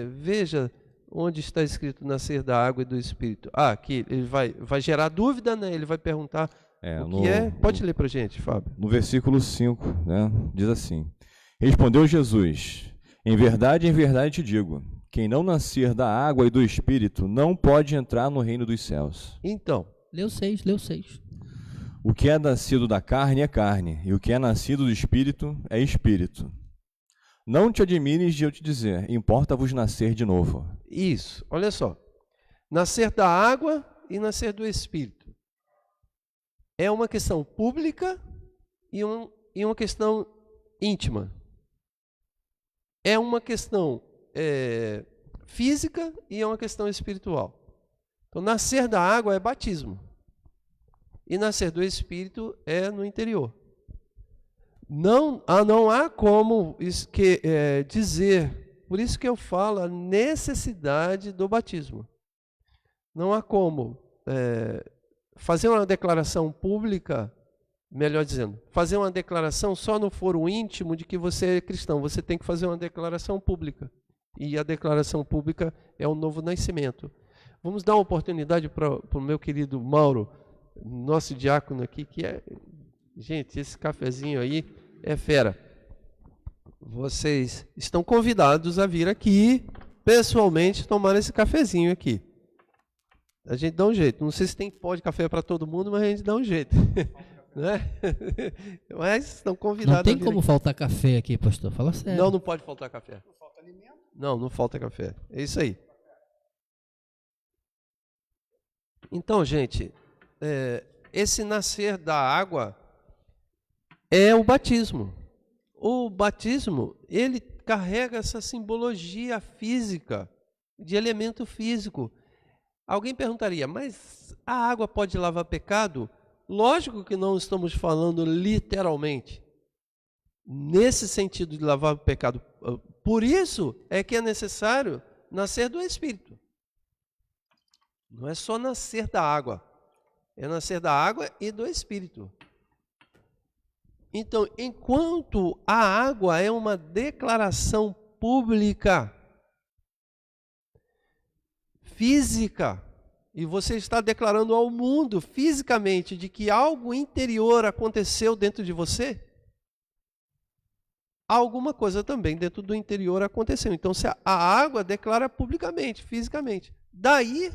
Veja onde está escrito nascer da água e do Espírito. Aqui ele vai gerar dúvida, né? Ele vai perguntar o que é. Pode ler para a gente, Fábio. No versículo 5, né, diz assim: Respondeu Jesus: em verdade te digo, quem não nascer da água e do Espírito não pode entrar no reino dos céus. Então, Leu 6. O que é nascido da carne é carne, e o que é nascido do Espírito é Espírito. Não te admires de eu te dizer, importa-vos nascer de novo. isso, olha só. Nascer da água e nascer do Espírito. É uma questão pública e uma questão íntima. É uma questão física e é uma questão espiritual. Então, nascer da água é batismo. E nascer do Espírito é no interior. Não há como dizer, por isso que eu falo a necessidade do batismo. Não há como fazer uma declaração pública, melhor dizendo, fazer uma declaração só no foro íntimo de que você é cristão. Você tem que fazer uma declaração pública. E a declaração pública é o novo nascimento. Vamos dar uma oportunidade para o meu querido Mauro, nosso diácono aqui, que é... Gente, esse cafezinho aí é fera. Vocês estão convidados a vir aqui, pessoalmente, tomar esse cafezinho aqui. A gente dá um jeito. Não sei se tem pó de café para todo mundo, mas a gente dá um jeito. Né? Mas estão convidados. Não tem como faltar café aqui, pastor. Fala sério. Não pode faltar café. Não falta alimento? Não falta café. É isso aí. Então, gente, esse nascer da água é o batismo. O batismo, ele carrega essa simbologia física, de elemento físico. Alguém perguntaria, mas a água pode lavar pecado? Lógico que não estamos falando literalmente, nesse sentido de lavar o pecado. Por isso é que é necessário nascer do Espírito. Não é só nascer da água, é nascer da água e do Espírito. Então, enquanto a água é uma declaração pública, física, e você está declarando ao mundo fisicamente de que algo interior aconteceu dentro de você, alguma coisa também dentro do interior aconteceu. Então, se a água declara publicamente, fisicamente. Daí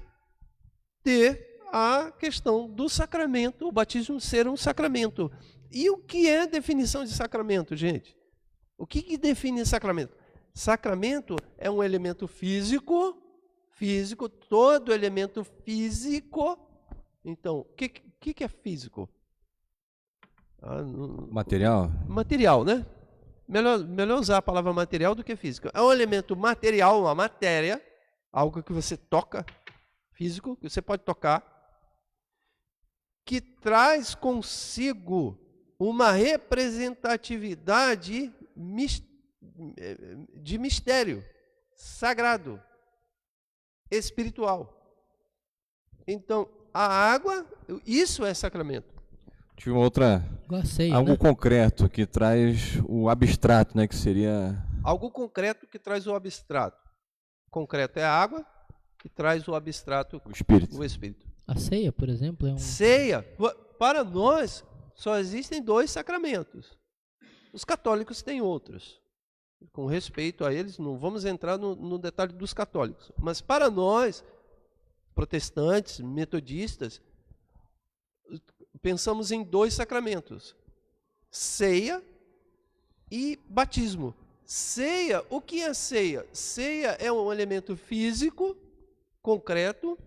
ter a questão do sacramento, o batismo ser um sacramento. E o que é definição de sacramento, gente? O que define sacramento? Sacramento é um elemento físico, todo elemento físico. Então, o que é físico? Material? Material, né? Melhor usar a palavra material do que físico. É um elemento material, uma matéria, algo que você toca, físico, que você pode tocar, que traz consigo uma representatividade de mistério sagrado, espiritual. Então, a água, isso é sacramento. Tive uma outra, algo concreto que traz o abstrato, né, que seria... Algo concreto que traz o abstrato. Concreto é a água, que traz o abstrato, o Espírito. A ceia, por exemplo, é um... Ceia, para nós, só existem 2 sacramentos. Os católicos têm outros. Com respeito a eles, não vamos entrar no detalhe dos católicos. Mas para nós, protestantes, metodistas, pensamos em 2 sacramentos. Ceia e batismo. Ceia, o que é ceia? Ceia é um elemento físico, concreto,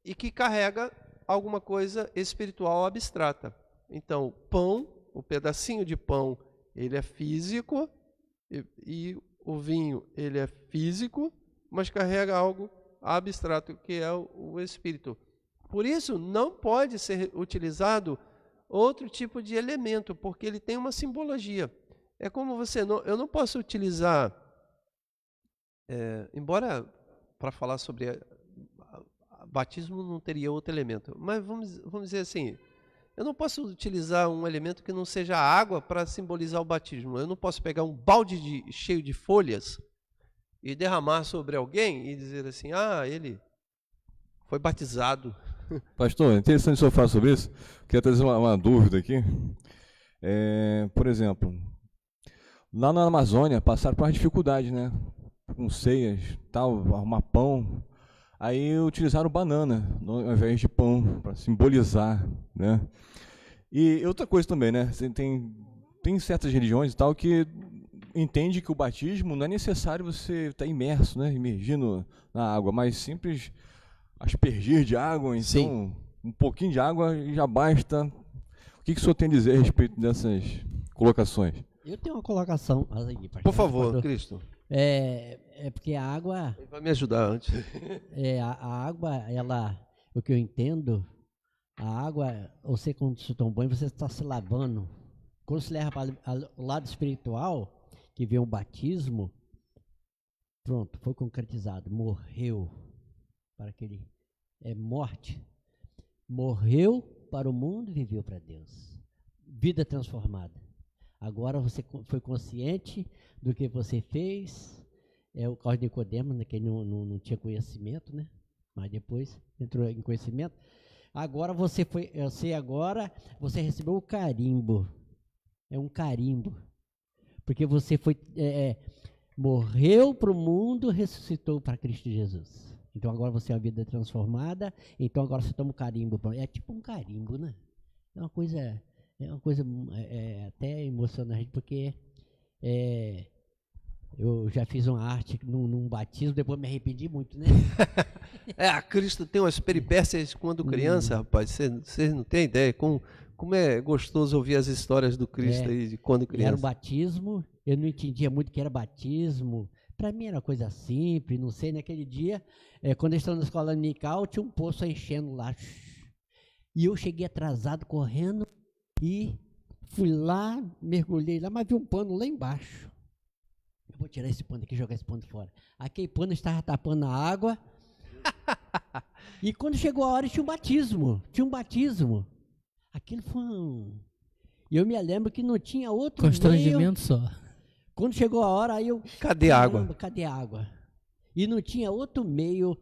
e que carrega alguma coisa espiritual abstrata. Então, pão, o pedacinho de pão, ele é físico, e o vinho, ele é físico, mas carrega algo abstrato, que é o Espírito. Por isso, não pode ser utilizado outro tipo de elemento, porque ele tem uma simbologia. É como eu não posso utilizar, embora para falar sobre batismo não teria outro elemento. Mas vamos dizer assim, eu não posso utilizar um elemento que não seja a água para simbolizar o batismo. Eu não posso pegar um balde cheio de folhas e derramar sobre alguém e dizer assim, ele foi batizado. Pastor, é interessante o senhor falar sobre isso. Queria trazer uma dúvida aqui. Por exemplo, lá na Amazônia passaram por uma dificuldade, né? Com ceias, tal, arrumar pão. Aí utilizaram banana ao invés de pão, para simbolizar, né? E outra coisa também, né? Tem certas religiões e tal que entende que o batismo não é necessário você estar imerso, né? Imergindo na água, mas simples aspergir de água, então sim, um pouquinho de água já basta. O que o senhor tem a dizer a respeito dessas colocações? Eu tenho uma colocação aí, pastor. Por favor, Cristo. Porque a água... Ele vai me ajudar antes. A água, o que eu entendo, a água, você quando se toma banho, você está se lavando. Quando se leva para o lado espiritual, que vem o batismo, pronto, foi concretizado, morreu para aquele... morte. Morreu para o mundo e viveu para Deus. Vida transformada. Agora você foi consciente do que você fez. O caso de Nicodemo, né, que não tinha conhecimento, né? Mas depois entrou em conhecimento. Agora você recebeu o carimbo. É um carimbo. Porque você morreu para o mundo, ressuscitou para Cristo Jesus. Então agora você é uma vida transformada, então agora você toma um carimbo. É tipo um carimbo, né? É uma coisa até emocionante, porque eu já fiz uma arte num batismo, depois me arrependi muito, né? Cristo tem umas peripécias quando criança, rapaz, vocês não têm ideia como é gostoso ouvir as histórias do Cristo aí de quando criança. Era um batismo, eu não entendia muito o que era batismo. Para mim era uma coisa simples, não sei, naquele dia, quando eu estava na escola dominical, tinha um poço enchendo lá. E eu cheguei atrasado, correndo, e fui lá, mergulhei lá, mas vi um pano lá embaixo. Eu vou tirar esse pano aqui e jogar esse pano fora. Aquele pano estava tapando a água. E quando chegou a hora, tinha um batismo. Aquilo foi E eu me lembro que não tinha outro constrangimento meio. Só. Quando chegou a hora, aí eu... Cadê a água? Cadê a água? E não tinha outro meio,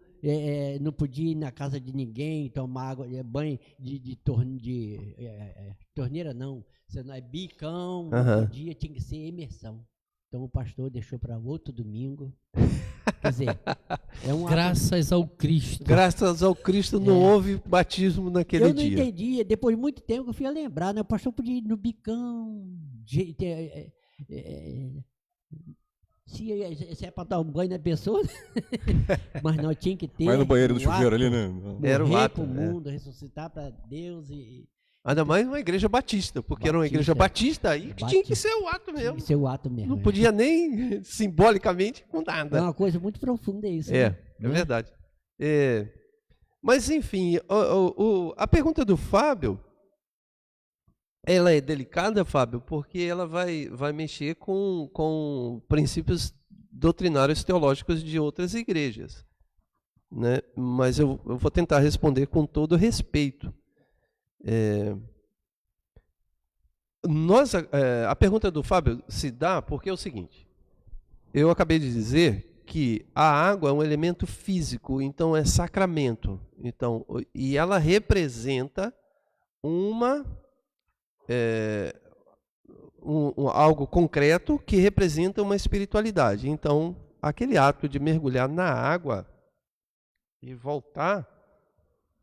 não podia ir na casa de ninguém, tomar água, banho de torneira, não. Você não é bicão, não podia, tinha que ser imersão. Então o pastor deixou para outro domingo. Quer dizer, graças ao Cristo. Graças ao Cristo não houve batismo naquele dia. Eu não entendi, depois de muito tempo eu fui a lembrar, né? O pastor podia ir no bicão, se é para dar um banho na pessoa, mas não tinha que ter. Vai no banheiro do chuveiro ali, né? Era o ato, para o mundo, ressuscitar para Deus ainda mais uma igreja batista, porque era uma igreja batista, aí tinha que ser o ato mesmo. Tinha que ser o ato mesmo. Não podia nem simbolicamente com nada. É uma coisa muito profunda isso. É verdade. Mas enfim, a pergunta do Fábio, ela é delicada, Fábio, porque ela vai mexer com princípios doutrinários teológicos de outras igrejas, né? Mas eu vou tentar responder com todo respeito. A pergunta do Fábio se dá porque é o seguinte: eu acabei de dizer que a água é um elemento físico, então é sacramento, e ela representa algo concreto que representa uma espiritualidade. Então, aquele ato de mergulhar na água e voltar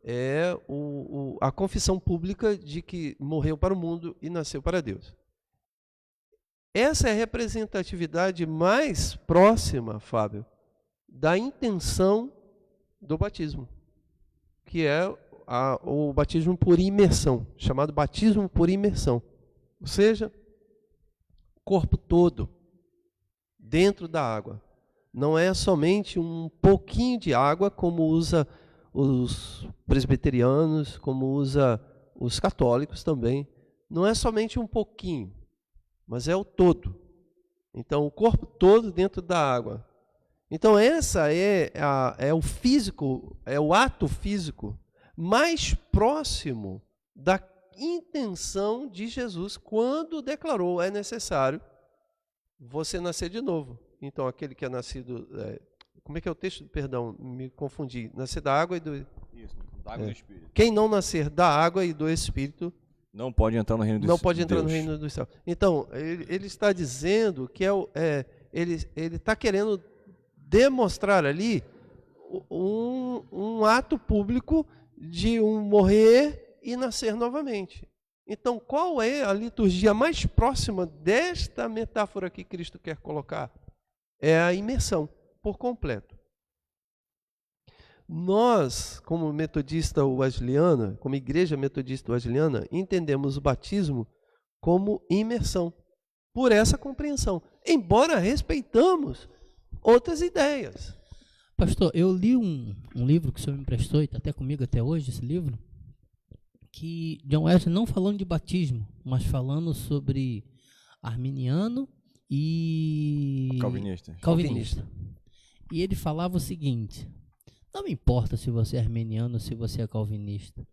é a confissão pública de que morreu para o mundo e nasceu para Deus. Essa é a representatividade mais próxima, Fábio, da intenção do batismo, que é o batismo por imersão, chamado batismo por imersão. Ou seja, o corpo todo dentro da água. Não é somente um pouquinho de água, como usa os presbiterianos, como usa os católicos também. Não é somente um pouquinho, mas é o todo. Então, o corpo todo dentro da água. Então essa é o físico, é o ato físico mais próximo da intenção de Jesus quando declarou: é necessário você nascer de novo. Então aquele que é nascido, como é que é o texto? Perdão, me confundi. Nascer da água e do... Isso, da água e do Espírito. Quem não nascer da água e do Espírito Não pode entrar no reino dos não pode entrar Deus. no reino do céu. Então, ele está dizendo que ele está querendo demonstrar ali um ato público de morrer e nascer novamente. Então, qual é a liturgia mais próxima desta metáfora que Cristo quer colocar? É a imersão, por completo. Nós, como metodista wesleyana, como igreja metodista wesleyana, entendemos o batismo como imersão, por essa compreensão, embora respeitamos outras ideias. Pastor, eu li um livro que o senhor me emprestou, e está até comigo até hoje, esse livro, que John Wesley não falando de batismo, mas falando sobre arminiano e calvinista. E ele falava o seguinte: não me importa se você é arminiano ou se você é calvinista.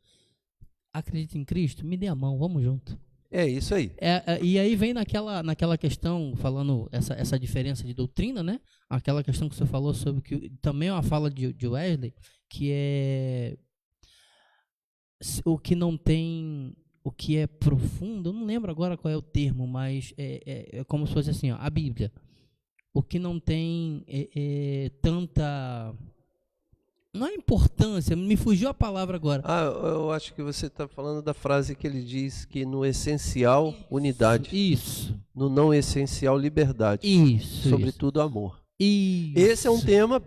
Acredita em Cristo? Me dê a mão, vamos junto. É isso aí. E aí vem naquela questão, falando essa diferença de doutrina, né? Aquela questão que você falou sobre, que também é uma fala de Wesley, que é o que não tem, o que é profundo, eu não lembro agora qual é o termo, mas é como se fosse assim, ó, a Bíblia. O que não tem tanta... Não é importância, me fugiu a palavra agora. Eu acho que você está falando da frase que ele diz que no essencial, unidade. Isso. No não essencial, liberdade. Isso. Sobretudo, amor. Isso. Esse é um tema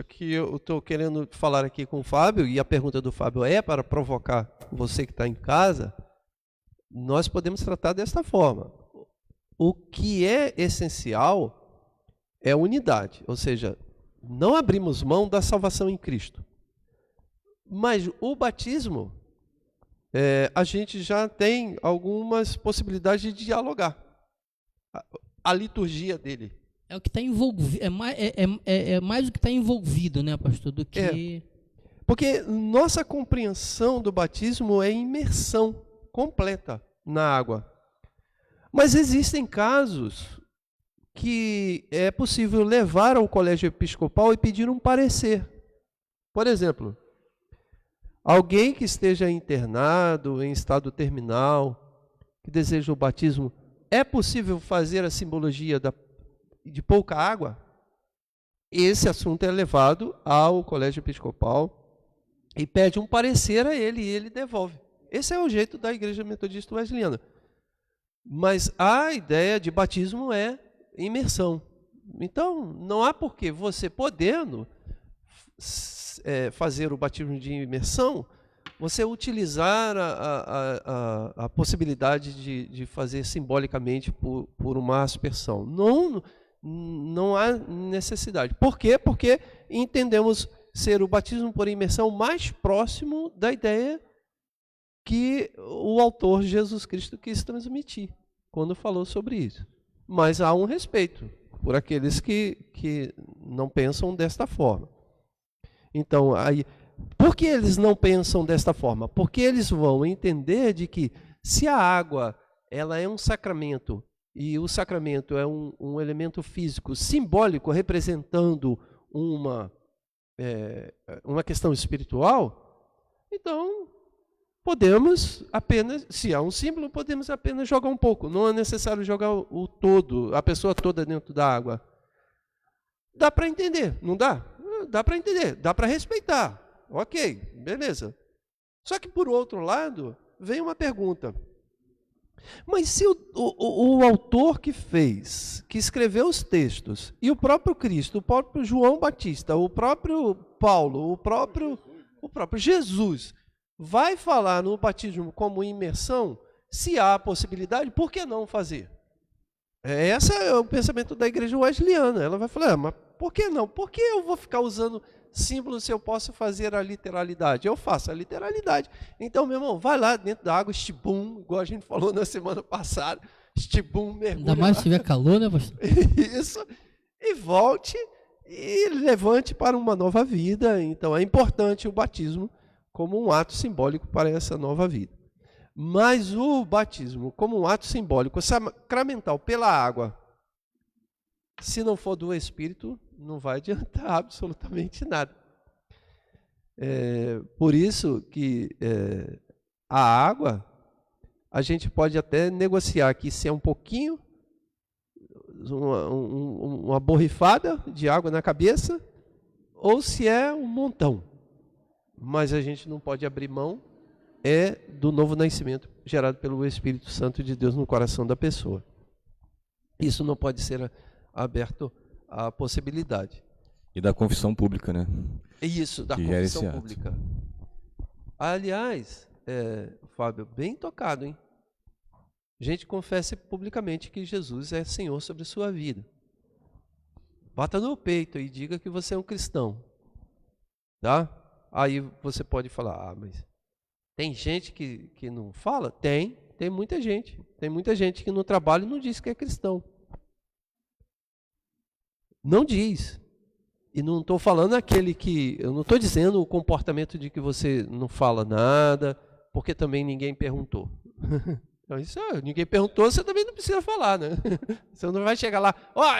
que eu estou querendo falar aqui com o Fábio, e a pergunta do Fábio é para provocar você que está em casa. Nós podemos tratar desta forma. O que é essencial é unidade, ou seja, não abrimos mão da salvação em Cristo. Mas o batismo, a gente já tem algumas possibilidades de dialogar. A liturgia dele. É o que está envolvido, é mais o que está envolvido, né, pastor, do que... Porque nossa compreensão do batismo é imersão completa na água. Mas existem casos que é possível levar ao colégio episcopal e pedir um parecer. Por exemplo, alguém que esteja internado, em estado terminal, que deseja o batismo, é possível fazer a simbologia de pouca água? Esse assunto é levado ao colégio episcopal e pede um parecer a ele, e ele devolve. Esse é o jeito da Igreja Metodista Wesleyana. Mas a ideia de batismo é imersão. Então, não há por que você, podendo fazer o batismo de imersão, você utilizar a possibilidade de fazer simbolicamente por uma aspersão. Não há necessidade. Por quê? Porque entendemos ser o batismo por imersão mais próximo da ideia que o autor Jesus Cristo quis transmitir quando falou sobre isso. Mas há um respeito por aqueles que não pensam desta forma. Então, por que eles não pensam desta forma? Porque eles vão entender de que se a água ela é um sacramento, e o sacramento é um elemento físico simbólico representando uma questão espiritual, então podemos apenas, se há um símbolo, podemos apenas jogar um pouco. Não é necessário jogar o todo, a pessoa toda dentro da água. Dá para entender, não dá? Dá para entender, dá para respeitar. Ok, beleza. Só que, por outro lado, vem uma pergunta. Mas se o autor que escreveu os textos, e o próprio Cristo, o próprio João Batista, o próprio Paulo, o próprio Jesus, vai falar no batismo como imersão, se há a possibilidade, por que não fazer? Esse é o pensamento da igreja wesleyana. Ela vai falar, mas por que não? Por que eu vou ficar usando símbolos se eu posso fazer a literalidade? Eu faço a literalidade. Então, meu irmão, vai lá dentro da água, estibum, igual a gente falou na semana passada, estibum, mergulha. Ainda mais se tiver calor, né, pastor? Isso, e volte e levante para uma nova vida. Então é importante o batismo como um ato simbólico para essa nova vida. Mas o batismo como um ato simbólico sacramental pela água, se não for do Espírito, não vai adiantar absolutamente nada. Por isso que a água, a gente pode até negociar aqui se é um pouquinho, uma borrifada de água na cabeça, ou se é um montão. Mas a gente não pode abrir mão do novo nascimento gerado pelo Espírito Santo de Deus no coração da pessoa. Isso não pode ser aberto à possibilidade. E da confissão pública, né? Isso, da que confissão pública. Aliás, Fábio, bem tocado, hein? Gente, confesse publicamente que Jesus é Senhor sobre a sua vida. Bata no peito e diga que você é um cristão. Tá? Aí você pode falar, mas tem gente que não fala? Tem muita gente. Tem muita gente que no trabalho não diz que é cristão. Não diz. E não estou falando eu não estou dizendo o comportamento de que você não fala nada, porque também ninguém perguntou. Então, ninguém perguntou, você também não precisa falar, né? Você não vai chegar lá,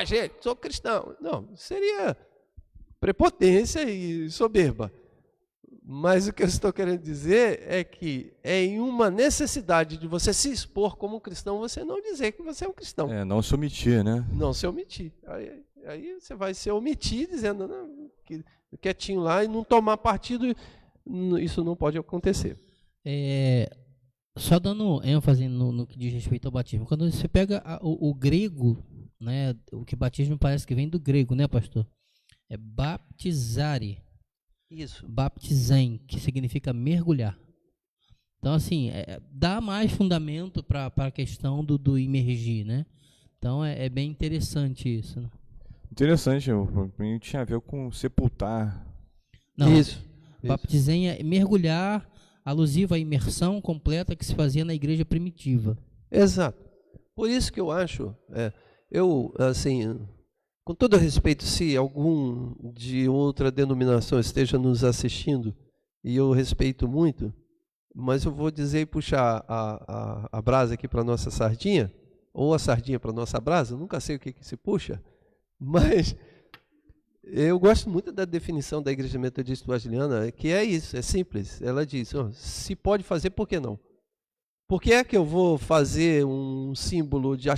gente, sou cristão. Não, seria prepotência e soberba. Mas o que eu estou querendo dizer é que é em uma necessidade de você se expor como cristão, você não dizer que você é um cristão. Não se omitir, né? Não se omitir. Aí você vai se omitir dizendo que quietinho lá e não tomar partido. Isso não pode acontecer. Só dando ênfase no que diz respeito ao batismo. Quando você pega o grego, né, o que batismo parece que vem do grego, né, pastor? É baptizare. Isso. Baptizem, que significa mergulhar. Então, assim, dá mais fundamento para a questão do imergir, né? Então, é bem interessante isso. Né? Interessante, para mim tinha a ver com sepultar. Não, isso. Baptizem é mergulhar, alusivo à imersão completa que se fazia na igreja primitiva. Exato. Por isso que eu acho, assim, com todo respeito, se algum de outra denominação esteja nos assistindo, e eu respeito muito, mas eu vou dizer e puxar a brasa aqui para a nossa sardinha, ou a sardinha para a nossa brasa, nunca sei o que se puxa, mas eu gosto muito da definição da Igreja Metodista Wesleyana, que é isso, é simples. Ela diz, se pode fazer, por que não? Por que é que eu vou fazer um símbolo de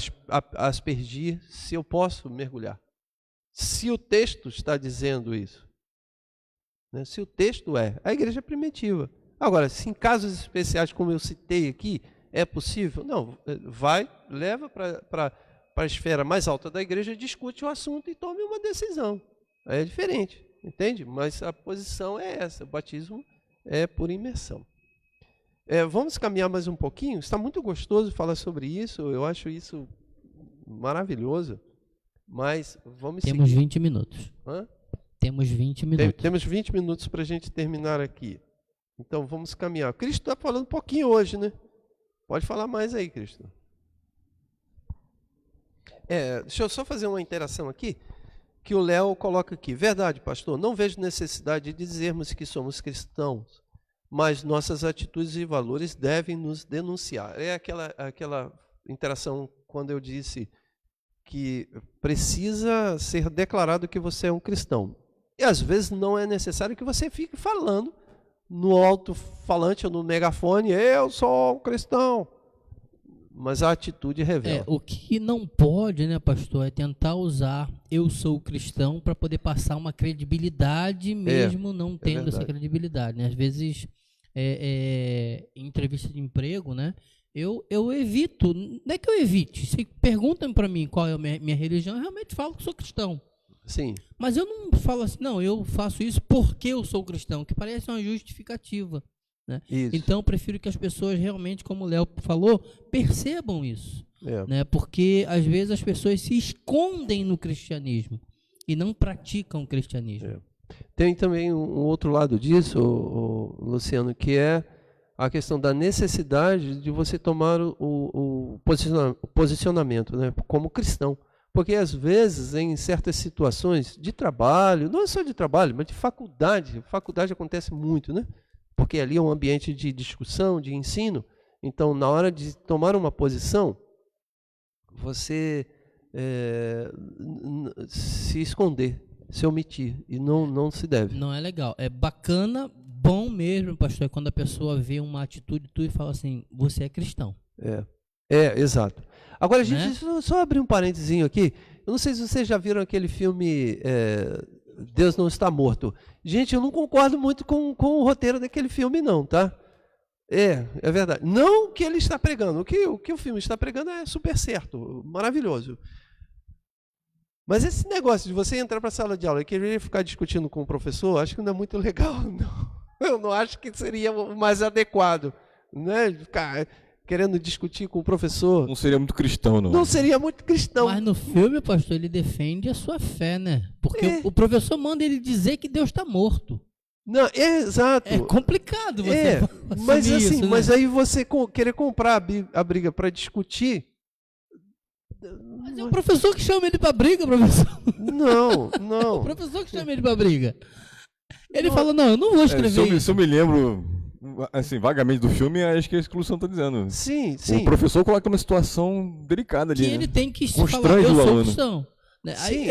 aspergir se eu posso mergulhar? Se o texto está dizendo isso. Né? Se o texto a igreja primitiva. Agora, se em casos especiais, como eu citei aqui, é possível? Não, leva para a esfera mais alta da igreja, discute o assunto e tome uma decisão. Aí é diferente, entende? Mas a posição é essa, o batismo é por imersão. Vamos caminhar mais um pouquinho? Está muito gostoso falar sobre isso, eu acho isso maravilhoso, mas vamos Temos seguir. 20 minutos. Hã? Temos 20 minutos. Temos 20 minutos para a gente terminar aqui. Então vamos caminhar. Cristo está falando um pouquinho hoje, né? Pode falar mais aí, Cristo. Deixa eu só fazer uma interação aqui, que o Léo coloca aqui. Verdade, pastor, não vejo necessidade de dizermos que somos cristãos, mas nossas atitudes e valores devem nos denunciar. É aquela interação quando eu disse que precisa ser declarado que você é um cristão. E às vezes não é necessário que você fique falando no alto-falante ou no megafone, eu sou um cristão. Mas a atitude revela. O que não pode, né, pastor, é tentar usar eu sou cristão para poder passar uma credibilidade mesmo não tendo essa credibilidade. Né? Às vezes, em entrevista de emprego, né, eu evito, não é que eu evite, se perguntam para mim qual é a minha religião, eu realmente falo que sou cristão. Sim. Mas eu não falo assim, não, eu faço isso porque eu sou cristão, que parece uma justificativa. Né? Então, eu prefiro que as pessoas realmente, como o Léo falou, percebam isso. Né? Porque, às vezes, as pessoas se escondem no cristianismo e não praticam o cristianismo. Tem também um outro lado disso, Luciano, que é a questão da necessidade de você tomar o posicionamento, né, como cristão. Porque às vezes, em certas situações de trabalho, não é só de trabalho, mas de faculdade acontece muito, né? Porque ali é um ambiente de discussão, de ensino. Então, na hora de tomar uma posição, você se esconder, se omitir, e não se deve. Não é legal. É bacana, bom mesmo, pastor, é quando a pessoa vê uma atitude tua e fala assim, você é cristão. Exato. Agora, gente, Né? deixa eu só abrir um parentezinho aqui. Eu não sei se vocês já viram aquele filme Deus Não Está Morto. Gente, eu não concordo muito com o roteiro daquele filme, não, tá? É verdade. Não o que ele está pregando. O que o filme está pregando é super certo, maravilhoso. Mas esse negócio de você entrar para a sala de aula e querer ficar discutindo com o professor, acho que não é muito legal, não. Eu não acho que seria o mais adequado, né? Ficar querendo discutir com o professor. Não seria muito cristão, não. Não seria muito cristão. Mas no filme, pastor, ele defende a sua fé, né? Porque o professor manda ele dizer que Deus está morto. Não, exato. É complicado você mas assumir assim, isso, né? mas aí você querer comprar a briga para discutir. Mas é o professor que chama ele para briga, professor. Não. O professor que chama ele para briga. Ele fala, não, eu não vou escrever isso. Se eu me lembro, assim, vagamente do filme, acho que é isso que o Luciano está dizendo. Sim. O professor coloca uma situação delicada ali, Que né? ele tem que Constrange falar, eu o sou aluno. cristão. Né? Sim,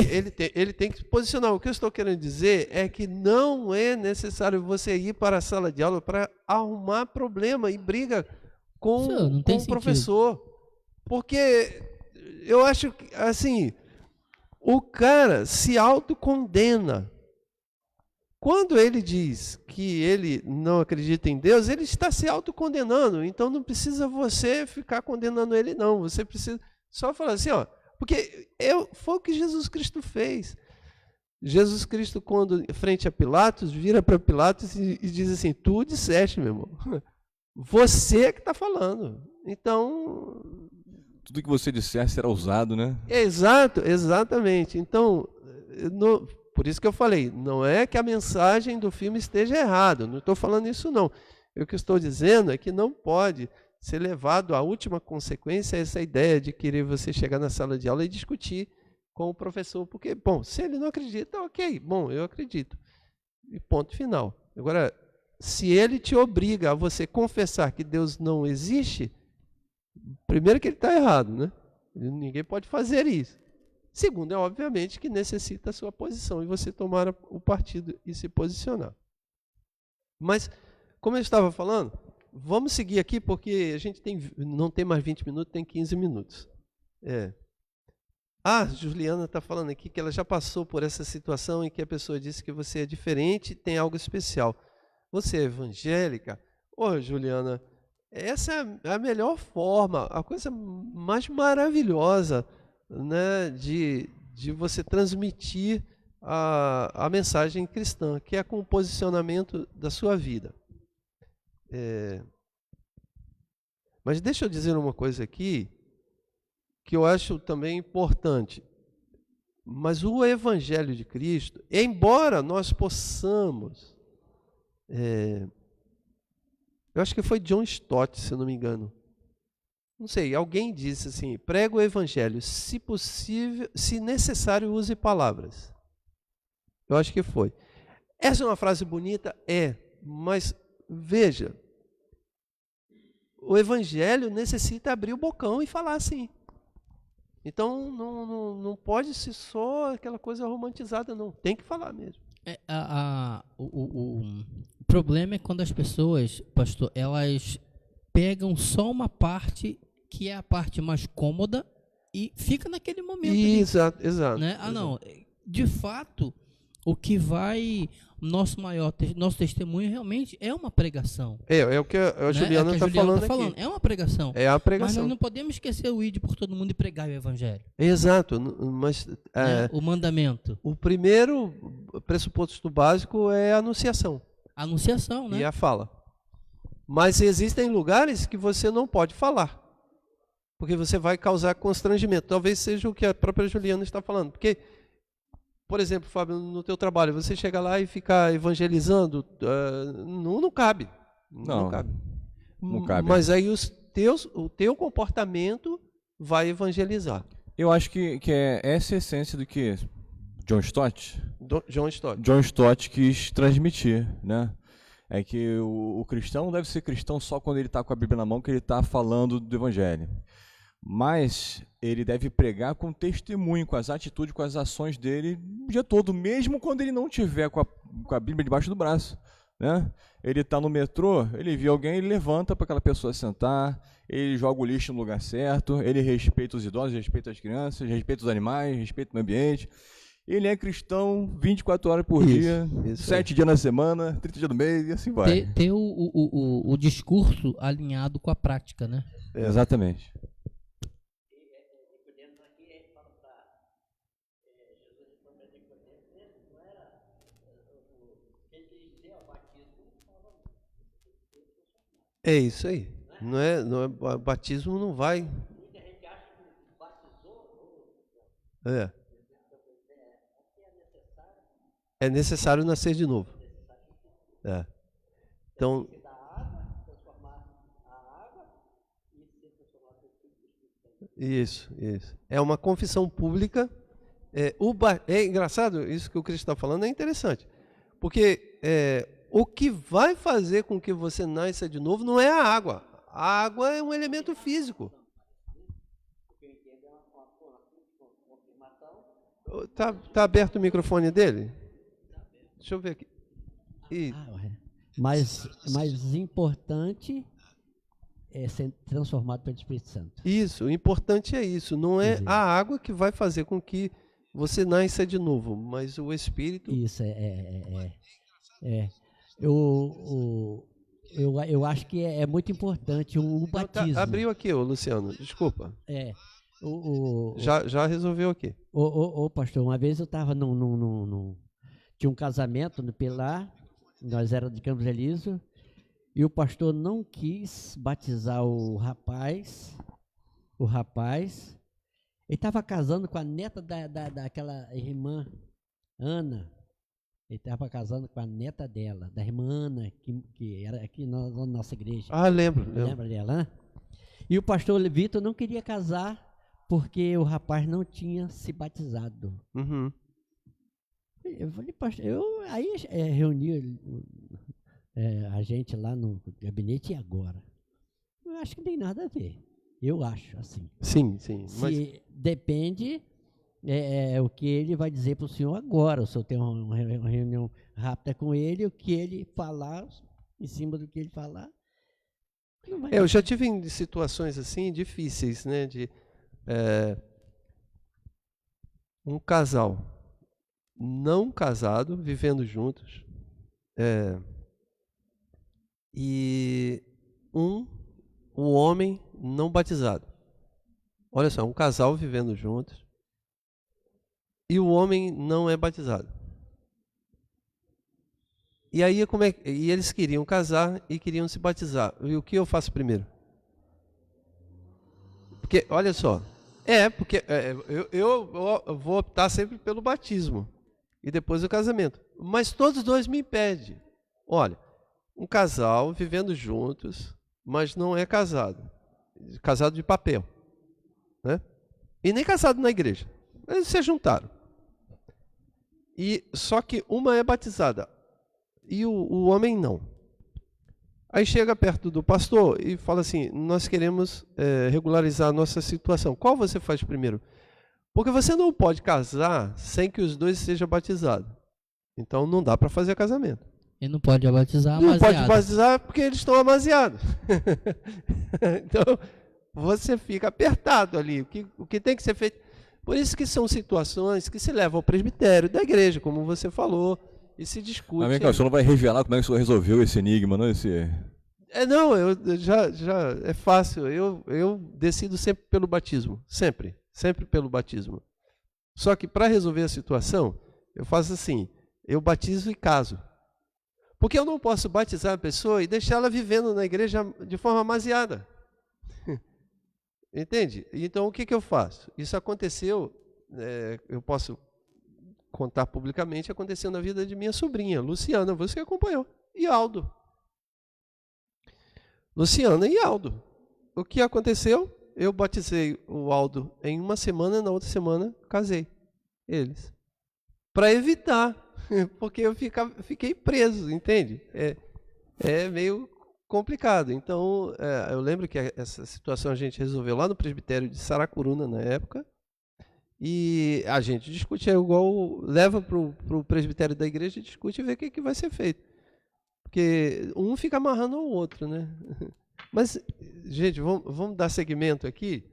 ele tem que se posicionar. O que eu estou querendo dizer é que não é necessário você ir para a sala de aula para arrumar problema e briga com o professor. Porque eu acho que, assim, o cara se autocondena. Quando ele diz que ele não acredita em Deus, ele está se autocondenando. Então não precisa você ficar condenando ele, não. Você precisa só falar assim, ó. Porque foi o que Jesus Cristo fez. Jesus Cristo, quando frente a Pilatos, vira para Pilatos e diz assim, tu disseste, meu irmão. Você que está falando. Então... Tudo que você disser será usado, né? Exatamente. Então, por isso que eu falei, não é que a mensagem do filme esteja errada. Não estou falando isso, não. O que eu estou dizendo é que não pode ser levado à última consequência essa ideia de querer você chegar na sala de aula e discutir com o professor, porque, bom, se ele não acredita, ok, bom, eu acredito. E ponto final. Agora, se ele te obriga a você confessar que Deus não existe, primeiro que ele está errado, né? Ninguém pode fazer isso. Segundo, é obviamente que necessita a sua posição e você tomar o partido e se posicionar. Mas, como eu estava falando, vamos seguir aqui porque a gente não tem mais 20 minutos, tem 15 minutos. Juliana está falando aqui que ela já passou por essa situação em que a pessoa disse que você é diferente e tem algo especial. Você é evangélica? Juliana, essa é a melhor forma, a coisa mais maravilhosa, né, de você transmitir a mensagem cristã, que é com o posicionamento da sua vida. Mas deixa eu dizer uma coisa aqui, que eu acho também importante. Mas o Evangelho de Cristo, embora nós possamos... eu acho que foi John Stott, se eu não me engano. Não sei, alguém disse assim, prega o Evangelho, se possível, se necessário, use palavras. Eu acho que foi. Essa é uma frase bonita? Mas veja, o Evangelho necessita abrir o bocão e falar assim. Então não pode ser só aquela coisa romantizada, não. Tem que falar mesmo. O problema é quando as pessoas, pastor, elas pegam só uma parte que é a parte mais cômoda e fica naquele momento. Exato. Né? Não. De fato, o que vai... Nosso testemunho realmente é uma pregação. É o que a Juliana está falando aqui. É uma pregação. É a pregação. Mas nós não podemos esquecer o ir por todo mundo e pregar o Evangelho. Exato. Mas, o mandamento. O primeiro pressuposto básico é a anunciação. A anunciação, né? E a fala. Mas existem lugares que você não pode falar. Porque você vai causar constrangimento. Talvez seja o que a própria Juliana está falando. Porque... Por exemplo, Fábio, no teu trabalho, você chega lá e fica evangelizando, não cabe. Não cabe. Não cabe. Mas aí o teu comportamento vai evangelizar. Eu acho que é essa a essência do que John Stott John Stott quis transmitir, né? É que o cristão não deve ser cristão só quando ele está com a Bíblia na mão, que ele está falando do Evangelho. Mas ele deve pregar com testemunho, com as atitudes, com as ações dele o dia todo, mesmo quando ele não tiver com a Bíblia debaixo do braço, né? Ele está no metrô, ele vê alguém, ele levanta para aquela pessoa sentar, ele joga o lixo no lugar certo, ele respeita os idosos, respeita as crianças, respeita os animais, respeita o meio ambiente. Ele é cristão 24 horas por dia, 7 dias na semana, 30 dias do mês e assim vai. Ter o discurso alinhado com a prática, né? Exatamente. É isso aí. Não é, batismo não vai. É necessário nascer de novo. Então, isso. É uma confissão pública. É engraçado, isso que o Cristo está falando é interessante. Porque o que vai fazer com que você nasça de novo não é a água. A água é um elemento físico. Tá aberto o microfone dele? Deixa eu ver aqui. Mas importante é ser transformado pelo Espírito Santo. Isso, o importante é isso. Não é a água que vai fazer com que você nasça de novo, mas o Espírito... Isso, Eu acho que é muito importante o batismo. Abriu aqui, Luciano, desculpa. Já resolveu aqui. Pastor, uma vez eu estava tinha um casamento no Pilar, nós éramos de Campos Elísio, e o pastor não quis batizar o rapaz, ele estava casando com a neta daquela irmã, Ana. Ele estava casando com a neta dela, da irmã Ana, que era aqui na nossa igreja. Lembro. Lembra dela, né? E o pastor Vitor não queria casar porque o rapaz não tinha se batizado. Uhum. Eu falei, pastor, aí reuni a gente lá no gabinete, e agora? Eu acho que não tem nada a ver. Eu acho, assim. Sim. Mas depende... o que ele vai dizer para o senhor agora. O senhor tem uma reunião rápida com ele, o que ele falar, em cima do que ele falar. Eu já tive em situações assim difíceis, né? De um casal não casado, vivendo juntos, e um homem não batizado. Olha só, um casal vivendo juntos, e o homem não é batizado. E aí e eles queriam casar e queriam se batizar. E o que eu faço primeiro? Porque, olha só, eu vou optar sempre pelo batismo e depois o casamento. Mas todos os dois me impedem. Olha, um casal vivendo juntos, mas não é casado. Casado de papel, né? E nem casado na igreja. Eles se juntaram. Só que uma é batizada e o homem não. Aí chega perto do pastor e fala assim: nós queremos regularizar a nossa situação. Qual você faz primeiro? Porque você não pode casar sem que os dois sejam batizados. Então não dá para fazer casamento. Ele não pode batizar Não pode batizar porque eles estão amaziados. Então você fica apertado ali. O que tem que ser feito? Por isso que são situações que se levam ao presbitério da igreja, como você falou, e se discute. Mas, o senhor não vai revelar como é que o senhor resolveu esse enigma, não? Não, eu já é fácil. Eu decido sempre pelo batismo, sempre pelo batismo. Só que para resolver a situação, eu faço assim: eu batizo e caso. Porque eu não posso batizar a pessoa e deixar ela vivendo na igreja de forma amaziada. Entende? Então o que eu faço? Isso aconteceu, eu posso contar publicamente, aconteceu na vida de minha sobrinha, Luciana, você acompanhou, e Aldo. Luciana e Aldo. O que aconteceu? eu batizei o Aldo em uma semana, na outra semana casei eles. Para evitar, porque eu fiquei preso, entende? É meio complicado. Então, eu lembro que essa situação a gente resolveu lá no presbitério de Saracuruna na época, e a gente discute, igual leva para o presbitério da igreja e discute e vê o que vai ser feito. Porque um fica amarrando ao outro, né? Mas, gente, vamos dar seguimento aqui.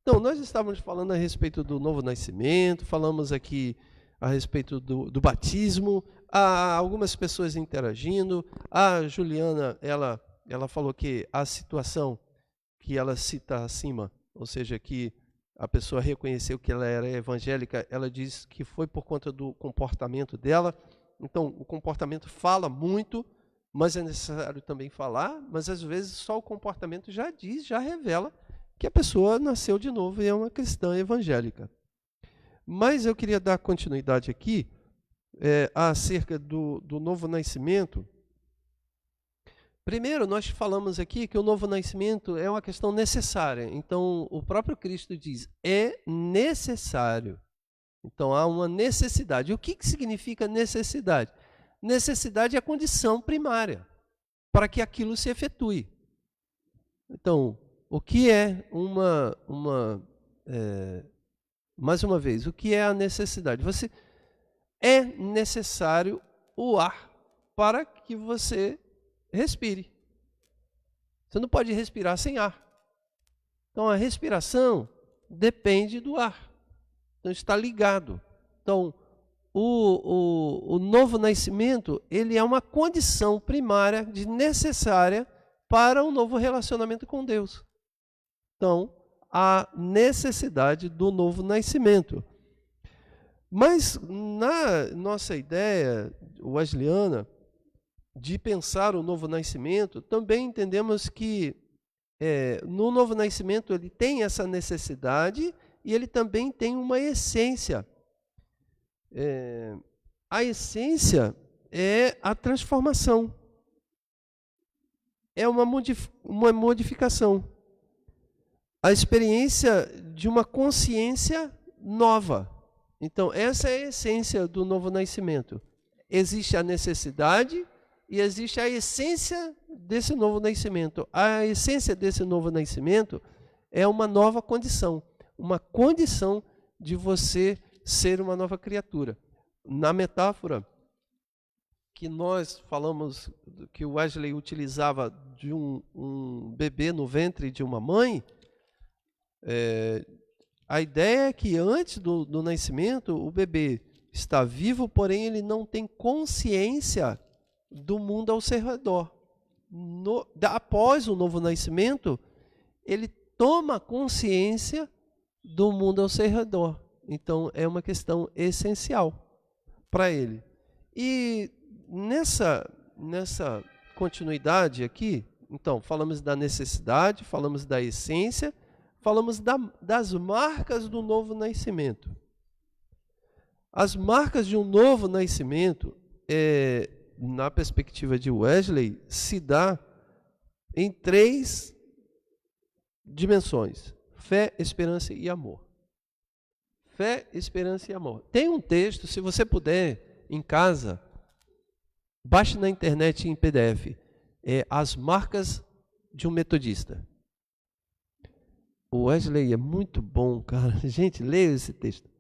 Então, nós estávamos falando a respeito do novo nascimento, falamos aqui a respeito do batismo, há algumas pessoas interagindo. A Juliana, ela falou que a situação que ela cita acima, ou seja, que a pessoa reconheceu que ela era evangélica, ela diz que foi por conta do comportamento dela. Então, o comportamento fala muito, mas é necessário também falar, mas às vezes só o comportamento já revela que a pessoa nasceu de novo e é uma cristã evangélica. Mas eu queria dar continuidade aqui acerca do novo nascimento. Primeiro, nós falamos aqui que o novo nascimento é uma questão necessária. Então, o próprio Cristo diz, é necessário. Então, há uma necessidade. O que significa necessidade? Necessidade é a condição primária para que aquilo se efetue. Então, o que é mais uma vez, o que é a necessidade? É necessário o ar para que você respire. Você não pode respirar sem ar. Então, a respiração depende do ar. Então, está ligado. Então, o novo nascimento, ele é uma condição primária, necessária para um novo relacionamento com Deus. Então, a necessidade do novo nascimento. Mas, na nossa ideia wesleyana, de pensar o novo nascimento, também entendemos que no novo nascimento ele tem essa necessidade e ele também tem uma essência. A essência é a transformação, é uma modificação, a experiência de uma consciência nova. Então, essa é a essência do novo nascimento. Existe a necessidade e existe a essência desse novo nascimento. A essência desse novo nascimento é uma nova condição, uma condição de você ser uma nova criatura. Na metáfora que nós falamos, que o Wesley utilizava de um bebê no ventre de uma mãe, a ideia é que antes do nascimento, o bebê está vivo, porém ele não tem consciência do mundo ao seu redor. Após o novo nascimento, ele toma consciência do mundo ao seu redor. Então, é uma questão essencial para ele. E nessa continuidade aqui, então, falamos da necessidade, falamos da essência, falamos das marcas do novo nascimento. As marcas de um novo nascimento, na perspectiva de Wesley, se dá em 3 dimensões: fé, esperança e amor. Fé, esperança e amor. Tem um texto, se você puder, em casa, baixe na internet em PDF, As Marcas de um Metodista. O Wesley é muito bom, cara. Gente, leia esse texto.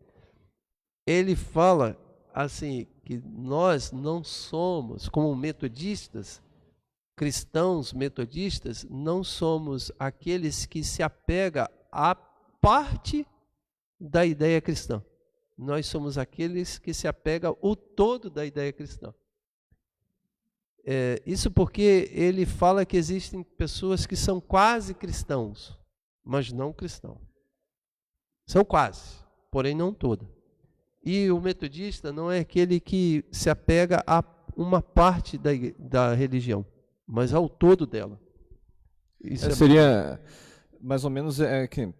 Ele fala assim, que nós não somos, como metodistas, cristãos metodistas, não somos aqueles que se apegam à parte da ideia cristã. Nós somos aqueles que se apegam ao todo da ideia cristã. Isso porque ele fala que existem pessoas que são quase cristãos, mas não cristãos. São quase, porém não toda. E o metodista não é aquele que se apega a uma parte da religião, mas ao todo dela. Isso seria mais ou menos que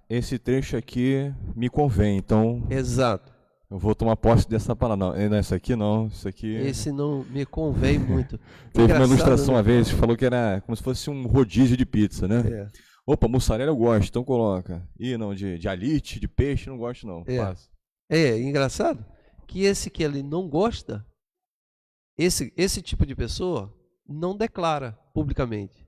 esse trecho aqui me convém, então exato. Eu vou tomar posse dessa palavra. Não, isso aqui não, isso aqui... Esse não me convém muito. Teve uma ilustração uma vez que falou que era como se fosse um rodízio de pizza, né? Opa, mussarela eu gosto, então coloca. Ih, não, de alite, de peixe, não gosto não. É. Passa. É engraçado que esse que ele não gosta, esse tipo de pessoa não declara publicamente.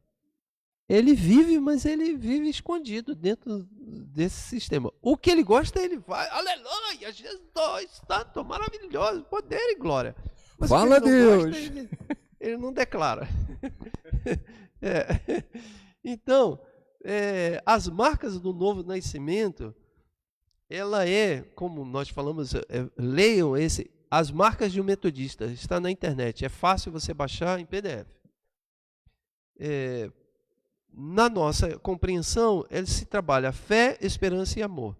Ele vive, mas ele vive escondido dentro desse sistema. O que ele gosta, ele vai, aleluia, Jesus, tanto maravilhoso, poder e glória. Mas Fala, o que ele não Deus! gosta, ele não declara. É. Então, as marcas do novo nascimento, ela como nós falamos, leiam as marcas de um metodista, está na internet, é fácil você baixar em PDF. Na nossa compreensão, ele se trabalha fé, esperança e amor.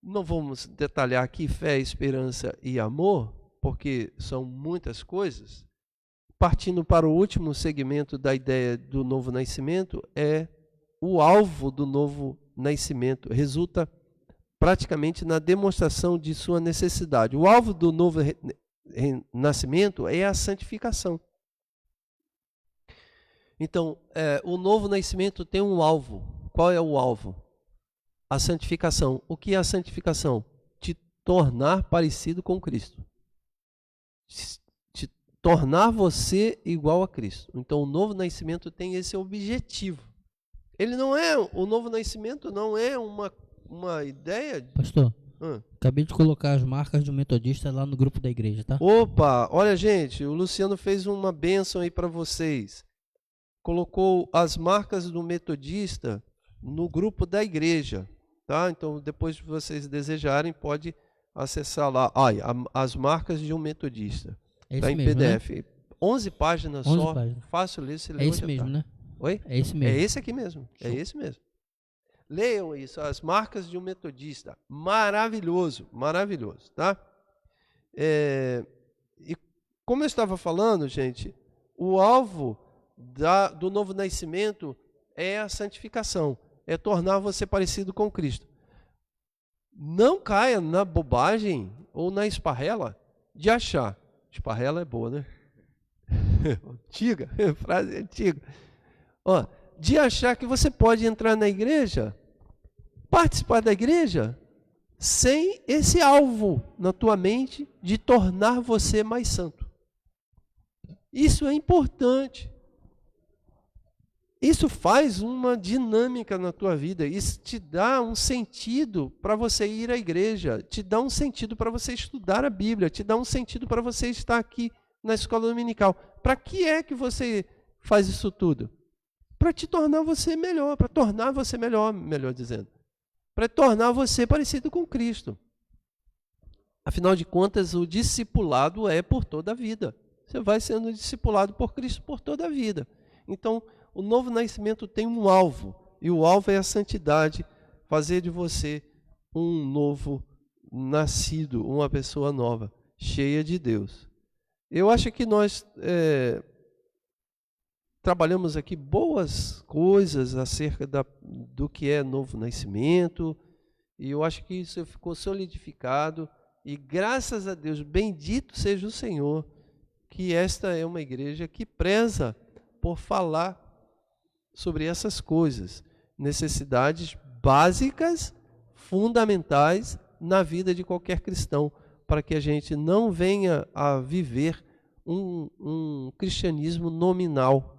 Não vamos detalhar aqui fé, esperança e amor, porque são muitas coisas. Partindo para o último segmento da ideia do novo nascimento, o alvo do novo nascimento. Resulta praticamente na demonstração de sua necessidade. O alvo do novo nascimento é a santificação. Então, o novo nascimento tem um alvo. Qual é o alvo? A santificação. O que é a santificação? Te tornar parecido com Cristo. Te tornar você igual a Cristo. Então, o novo nascimento tem esse objetivo. O novo nascimento não é uma ideia... Pastor, acabei de colocar as marcas do metodista lá no grupo da igreja, tá? Opa, olha gente, o Luciano fez uma bênção aí para vocês. Colocou as marcas do metodista no grupo da igreja, tá? Então, depois que vocês desejarem, pode acessar lá. As marcas de um metodista. Está em mesmo, PDF. Né? 11 páginas 11 só, páginas. fácil ler, você lê. É esse mesmo, né? Oi? É esse mesmo. É esse aqui mesmo, é esse mesmo. Leiam isso, as marcas de um metodista. Maravilhoso, maravilhoso, tá? E como eu estava falando, gente, o alvo do novo nascimento é a santificação, é tornar você parecido com Cristo. Não caia na bobagem ou na esparrela de achar. Esparrela é boa, né? Antiga, frase antiga. De achar que você pode entrar na igreja, participar da igreja, sem esse alvo na tua mente de tornar você mais santo. Isso é importante. Isso faz uma dinâmica na tua vida. Isso te dá um sentido para você ir à igreja, te dá um sentido para você estudar a Bíblia, te dá um sentido para você estar aqui na escola dominical. Para que é que você faz isso tudo? Para te tornar você melhor, para tornar você melhor dizendo. Para tornar você parecido com Cristo. Afinal de contas, o discipulado é por toda a vida. Você vai sendo discipulado por Cristo por toda a vida. Então, o novo nascimento tem um alvo, e o alvo é a santidade, fazer de você um novo nascido, uma pessoa nova, cheia de Deus. Eu acho que nós trabalhamos aqui boas coisas acerca do que é novo nascimento, e eu acho que isso ficou solidificado, e graças a Deus, bendito seja o Senhor, que esta é uma igreja que preza por falar sobre essas coisas, necessidades básicas, fundamentais na vida de qualquer cristão, para que a gente não venha a viver um cristianismo nominal,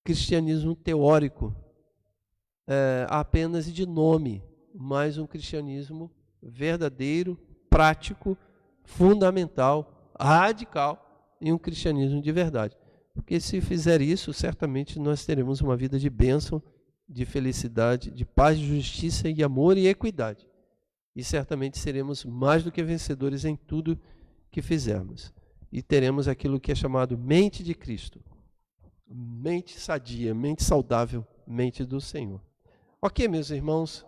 cristianismo teórico, apenas de nome, mas um cristianismo verdadeiro, prático, fundamental, radical, e um cristianismo de verdade. Porque se fizer isso, certamente nós teremos uma vida de bênção, de felicidade, de paz, de justiça e amor e equidade. E certamente seremos mais do que vencedores em tudo que fizermos. E teremos aquilo que é chamado mente de Cristo. Mente sadia, mente saudável, mente do Senhor. Ok, meus irmãos,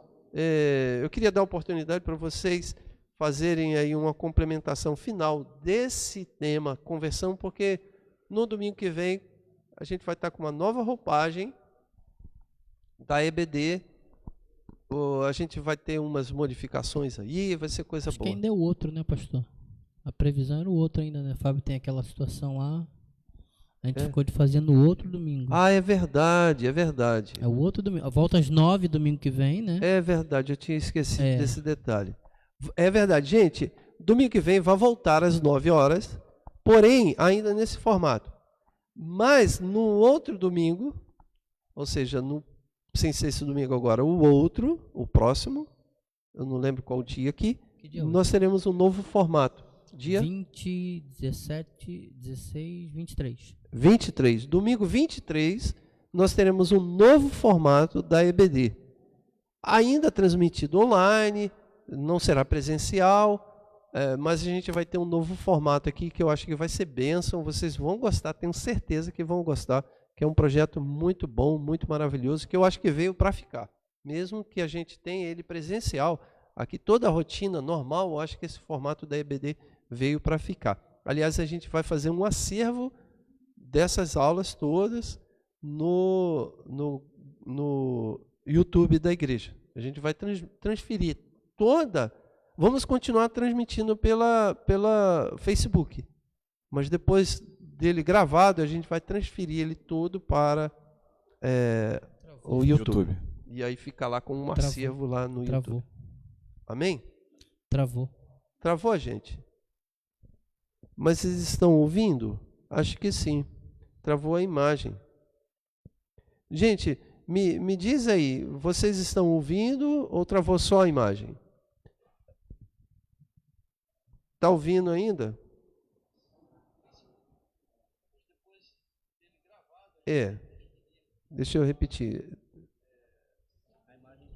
eu queria dar a oportunidade para vocês fazerem aí uma complementação final desse tema, conversão, porque no domingo que vem a gente vai estar com uma nova roupagem da EBD. A gente vai ter umas modificações aí, vai ser coisa Acho boa. que ainda é o outro, né, pastor? A previsão era o outro ainda, né? Fábio tem aquela situação lá. A gente ficou de fazer no outro domingo. Ah, é verdade, é verdade. É o outro domingo. Volta às 9 domingo que vem, né? É verdade, eu tinha esquecido desse detalhe. É verdade, gente, domingo que vem vai voltar às 9 horas, porém, ainda nesse formato. Mas no outro domingo, ou seja, sem ser esse domingo agora, o próximo, eu não lembro qual dia aqui, nós teremos um novo formato. Dia 20, 17, 16, 23. 23. Domingo 23, nós teremos um novo formato da EBD. Ainda transmitido online, não será presencial, mas a gente vai ter um novo formato aqui que eu acho que vai ser bênção. Vocês vão gostar, tenho certeza que vão gostar, que é um projeto muito bom, muito maravilhoso, que eu acho que veio para ficar. Mesmo que a gente tenha ele presencial, aqui toda a rotina normal, eu acho que esse formato da EBD veio para ficar. Aliás, a gente vai fazer um acervo dessas aulas todas no YouTube da igreja. A gente vai transferir vamos continuar transmitindo pela Facebook, mas depois dele gravado, a gente vai transferir ele todo para o YouTube. E aí fica lá com um acervo lá no YouTube. Amém? Travou. Travou, gente? Mas vocês estão ouvindo? Acho que sim. Travou a imagem. Gente, me diz aí, vocês estão ouvindo ou travou só a imagem? Está ouvindo ainda? Deixa eu repetir.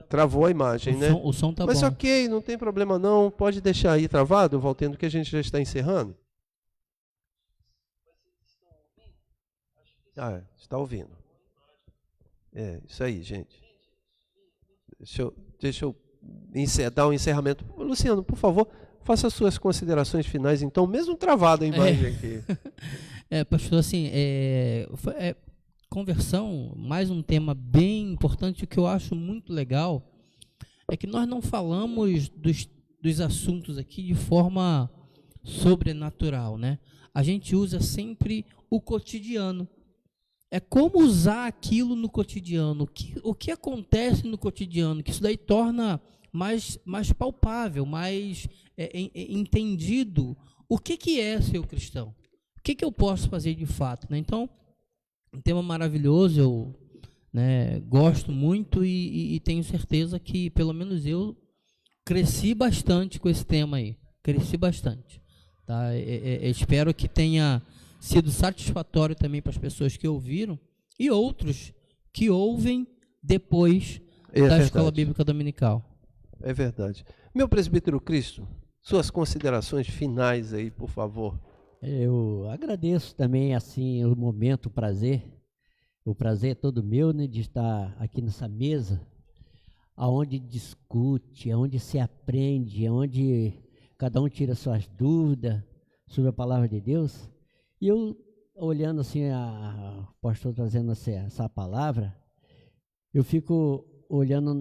Travou a imagem, né? O som tá Mas bom. ok, não tem problema não. Pode deixar aí travado, Valtendo, que a gente já está encerrando. Está ouvindo. Isso aí, gente. Deixa eu dar um encerramento. Luciano, por favor, faça as suas considerações finais, então, mesmo travada a imagem aqui. Pastor, assim, conversão, mais um tema bem importante, o que eu acho muito legal é que nós não falamos dos assuntos aqui de forma sobrenatural, né? A gente usa sempre o cotidiano. É como usar aquilo no cotidiano, o que acontece no cotidiano, que isso daí torna mais palpável, mais entendido o que é ser cristão, o que eu posso fazer de fato, né? Então, um tema maravilhoso, eu gosto muito e tenho certeza que, pelo menos eu, cresci bastante com esse tema aí, tá? Espero que tenha sido satisfatório também para as pessoas que ouviram e outros que ouvem depois da Escola Bíblica Dominical. É verdade. Meu presbítero Cristo, suas considerações finais aí, por favor. Eu agradeço também, assim, o momento, o prazer é todo meu, né, de estar aqui nessa mesa, aonde discute, aonde se aprende, aonde cada um tira suas dúvidas sobre a palavra de Deus. E eu, olhando assim, o pastor trazendo essa palavra, eu fico olhando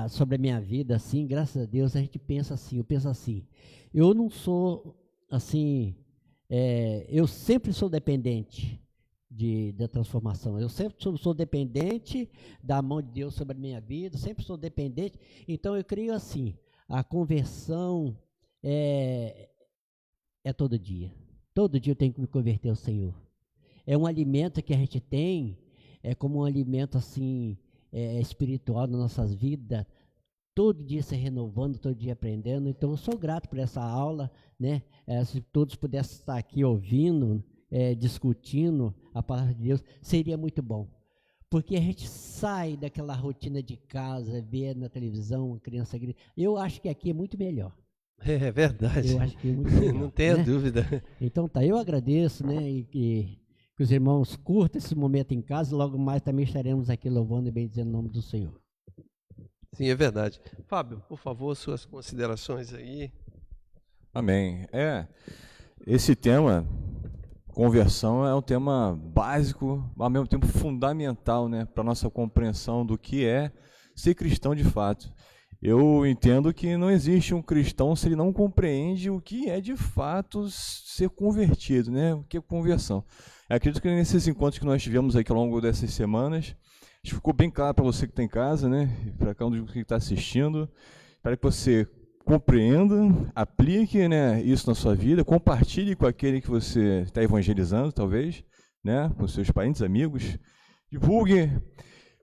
sobre a minha vida, assim, graças a Deus, a gente pensa assim, eu penso assim, eu não sou, assim, eu sempre sou dependente da transformação, eu sempre sou dependente da mão de Deus sobre a minha vida, sempre sou dependente, então eu creio assim, a conversão é todo dia. Todo dia eu tenho que me converter ao Senhor. É um alimento que a gente tem, é como um alimento assim, espiritual nas nossas vidas, todo dia se renovando, todo dia aprendendo. Então eu sou grato por essa aula, né? Se todos pudessem estar aqui ouvindo, discutindo a palavra de Deus, seria muito bom. Porque a gente sai daquela rotina de casa, ver na televisão, a criança grita. Eu acho que aqui é muito melhor. É verdade. Eu acho que é muito melhor, não tenha dúvida. Então tá, eu agradeço, né, e que os irmãos curtam esse momento em casa, e logo mais também estaremos aqui louvando e bendizendo o nome do Senhor. Sim, é verdade. Fábio, por favor, suas considerações aí. Amém. Esse tema, conversão, é um tema básico, ao mesmo tempo fundamental, né, para a nossa compreensão do que é ser cristão de fato. Eu entendo que não existe um cristão se ele não compreende o que é de fato ser convertido, né? O que é conversão. Eu acredito que nesses encontros que nós tivemos aqui ao longo dessas semanas, acho que ficou bem claro para você que está em casa, né? Para cada um que está assistindo, para que você compreenda, aplique, né, isso na sua vida, compartilhe com aquele que você está evangelizando, talvez, né, com seus parentes, amigos, divulgue,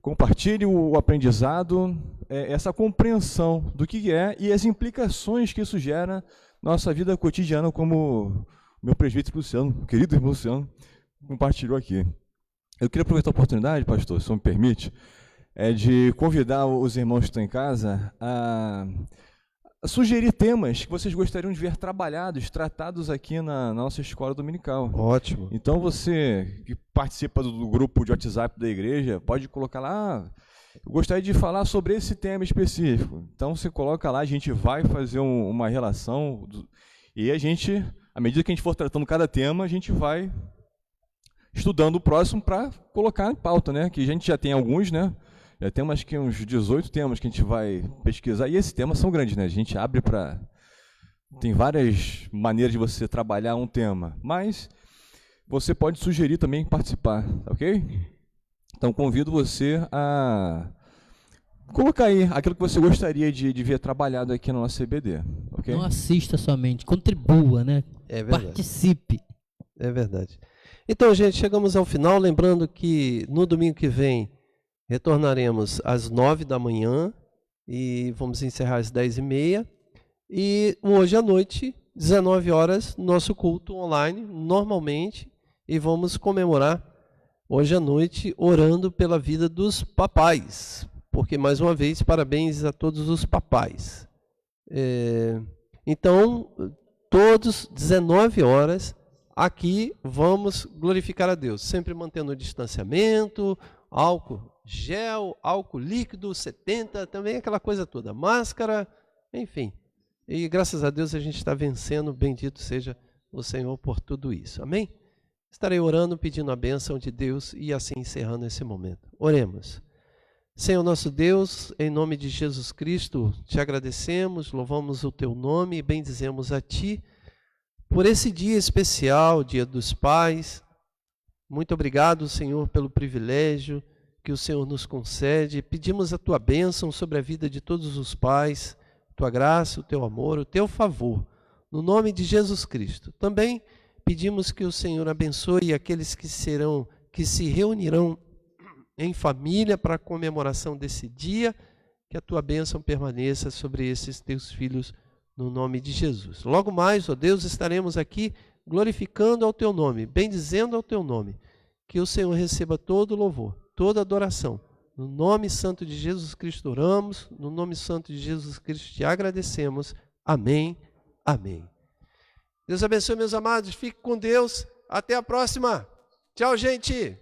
compartilhe o aprendizado, essa compreensão do que é e as implicações que isso gera na nossa vida cotidiana, como o meu presbítero Luciano, o querido irmão Luciano, compartilhou aqui. Eu queria aproveitar a oportunidade, pastor, se me permite, de convidar os irmãos que estão em casa a sugerir temas que vocês gostariam de ver trabalhados, tratados aqui na nossa escola dominical. Ótimo. Então você que participa do grupo de WhatsApp da igreja, pode colocar lá, eu gostaria de falar sobre esse tema específico. Então você coloca lá, a gente vai fazer uma relação, e a gente, à medida que a gente for tratando cada tema, a gente vai estudando o próximo para colocar em pauta, né? Que a gente já tem alguns, né? Já tem acho que uns 18 temas que a gente vai pesquisar, e esses temas são grandes, né? A gente abre para... Tem várias maneiras de você trabalhar um tema, mas você pode sugerir também participar, ok? Então convido você a colocar aí aquilo que você gostaria de ver trabalhado aqui no nosso CBD, ok? Não assista somente, contribua, né? É verdade. Participe. É verdade. Então, gente, chegamos ao final, lembrando que no domingo que vem retornaremos às 9 da manhã e vamos encerrar às 10h30. E hoje à noite, 19 horas, nosso culto online, normalmente, e vamos comemorar hoje à noite orando pela vida dos papais, porque, mais uma vez, parabéns a todos os papais. Então, todos, 19 horas, aqui vamos glorificar a Deus, sempre mantendo o distanciamento, álcool gel, álcool líquido, 70, também aquela coisa toda, máscara, enfim. E graças a Deus a gente está vencendo, bendito seja o Senhor por tudo isso. Amém? Estarei orando, pedindo a bênção de Deus e assim encerrando esse momento. Oremos. Senhor nosso Deus, em nome de Jesus Cristo, te agradecemos, louvamos o teu nome e bendizemos a ti por esse dia especial, Dia dos Pais. Muito obrigado, Senhor, pelo privilégio que o Senhor nos concede. Pedimos a tua bênção sobre a vida de todos os pais, tua graça, o teu amor, o teu favor, no nome de Jesus Cristo. Também pedimos que o Senhor abençoe aqueles que se reunirão em família para a comemoração desse dia, que a tua bênção permaneça sobre esses teus filhos, no nome de Jesus. Logo mais, ó Deus, estaremos aqui glorificando ao teu nome, bendizendo ao teu nome, que o Senhor receba todo o louvor, toda adoração. No nome santo de Jesus Cristo oramos, no nome santo de Jesus Cristo te agradecemos. Amém, amém. Deus abençoe, meus amados, fique com Deus, até a próxima. Tchau, gente.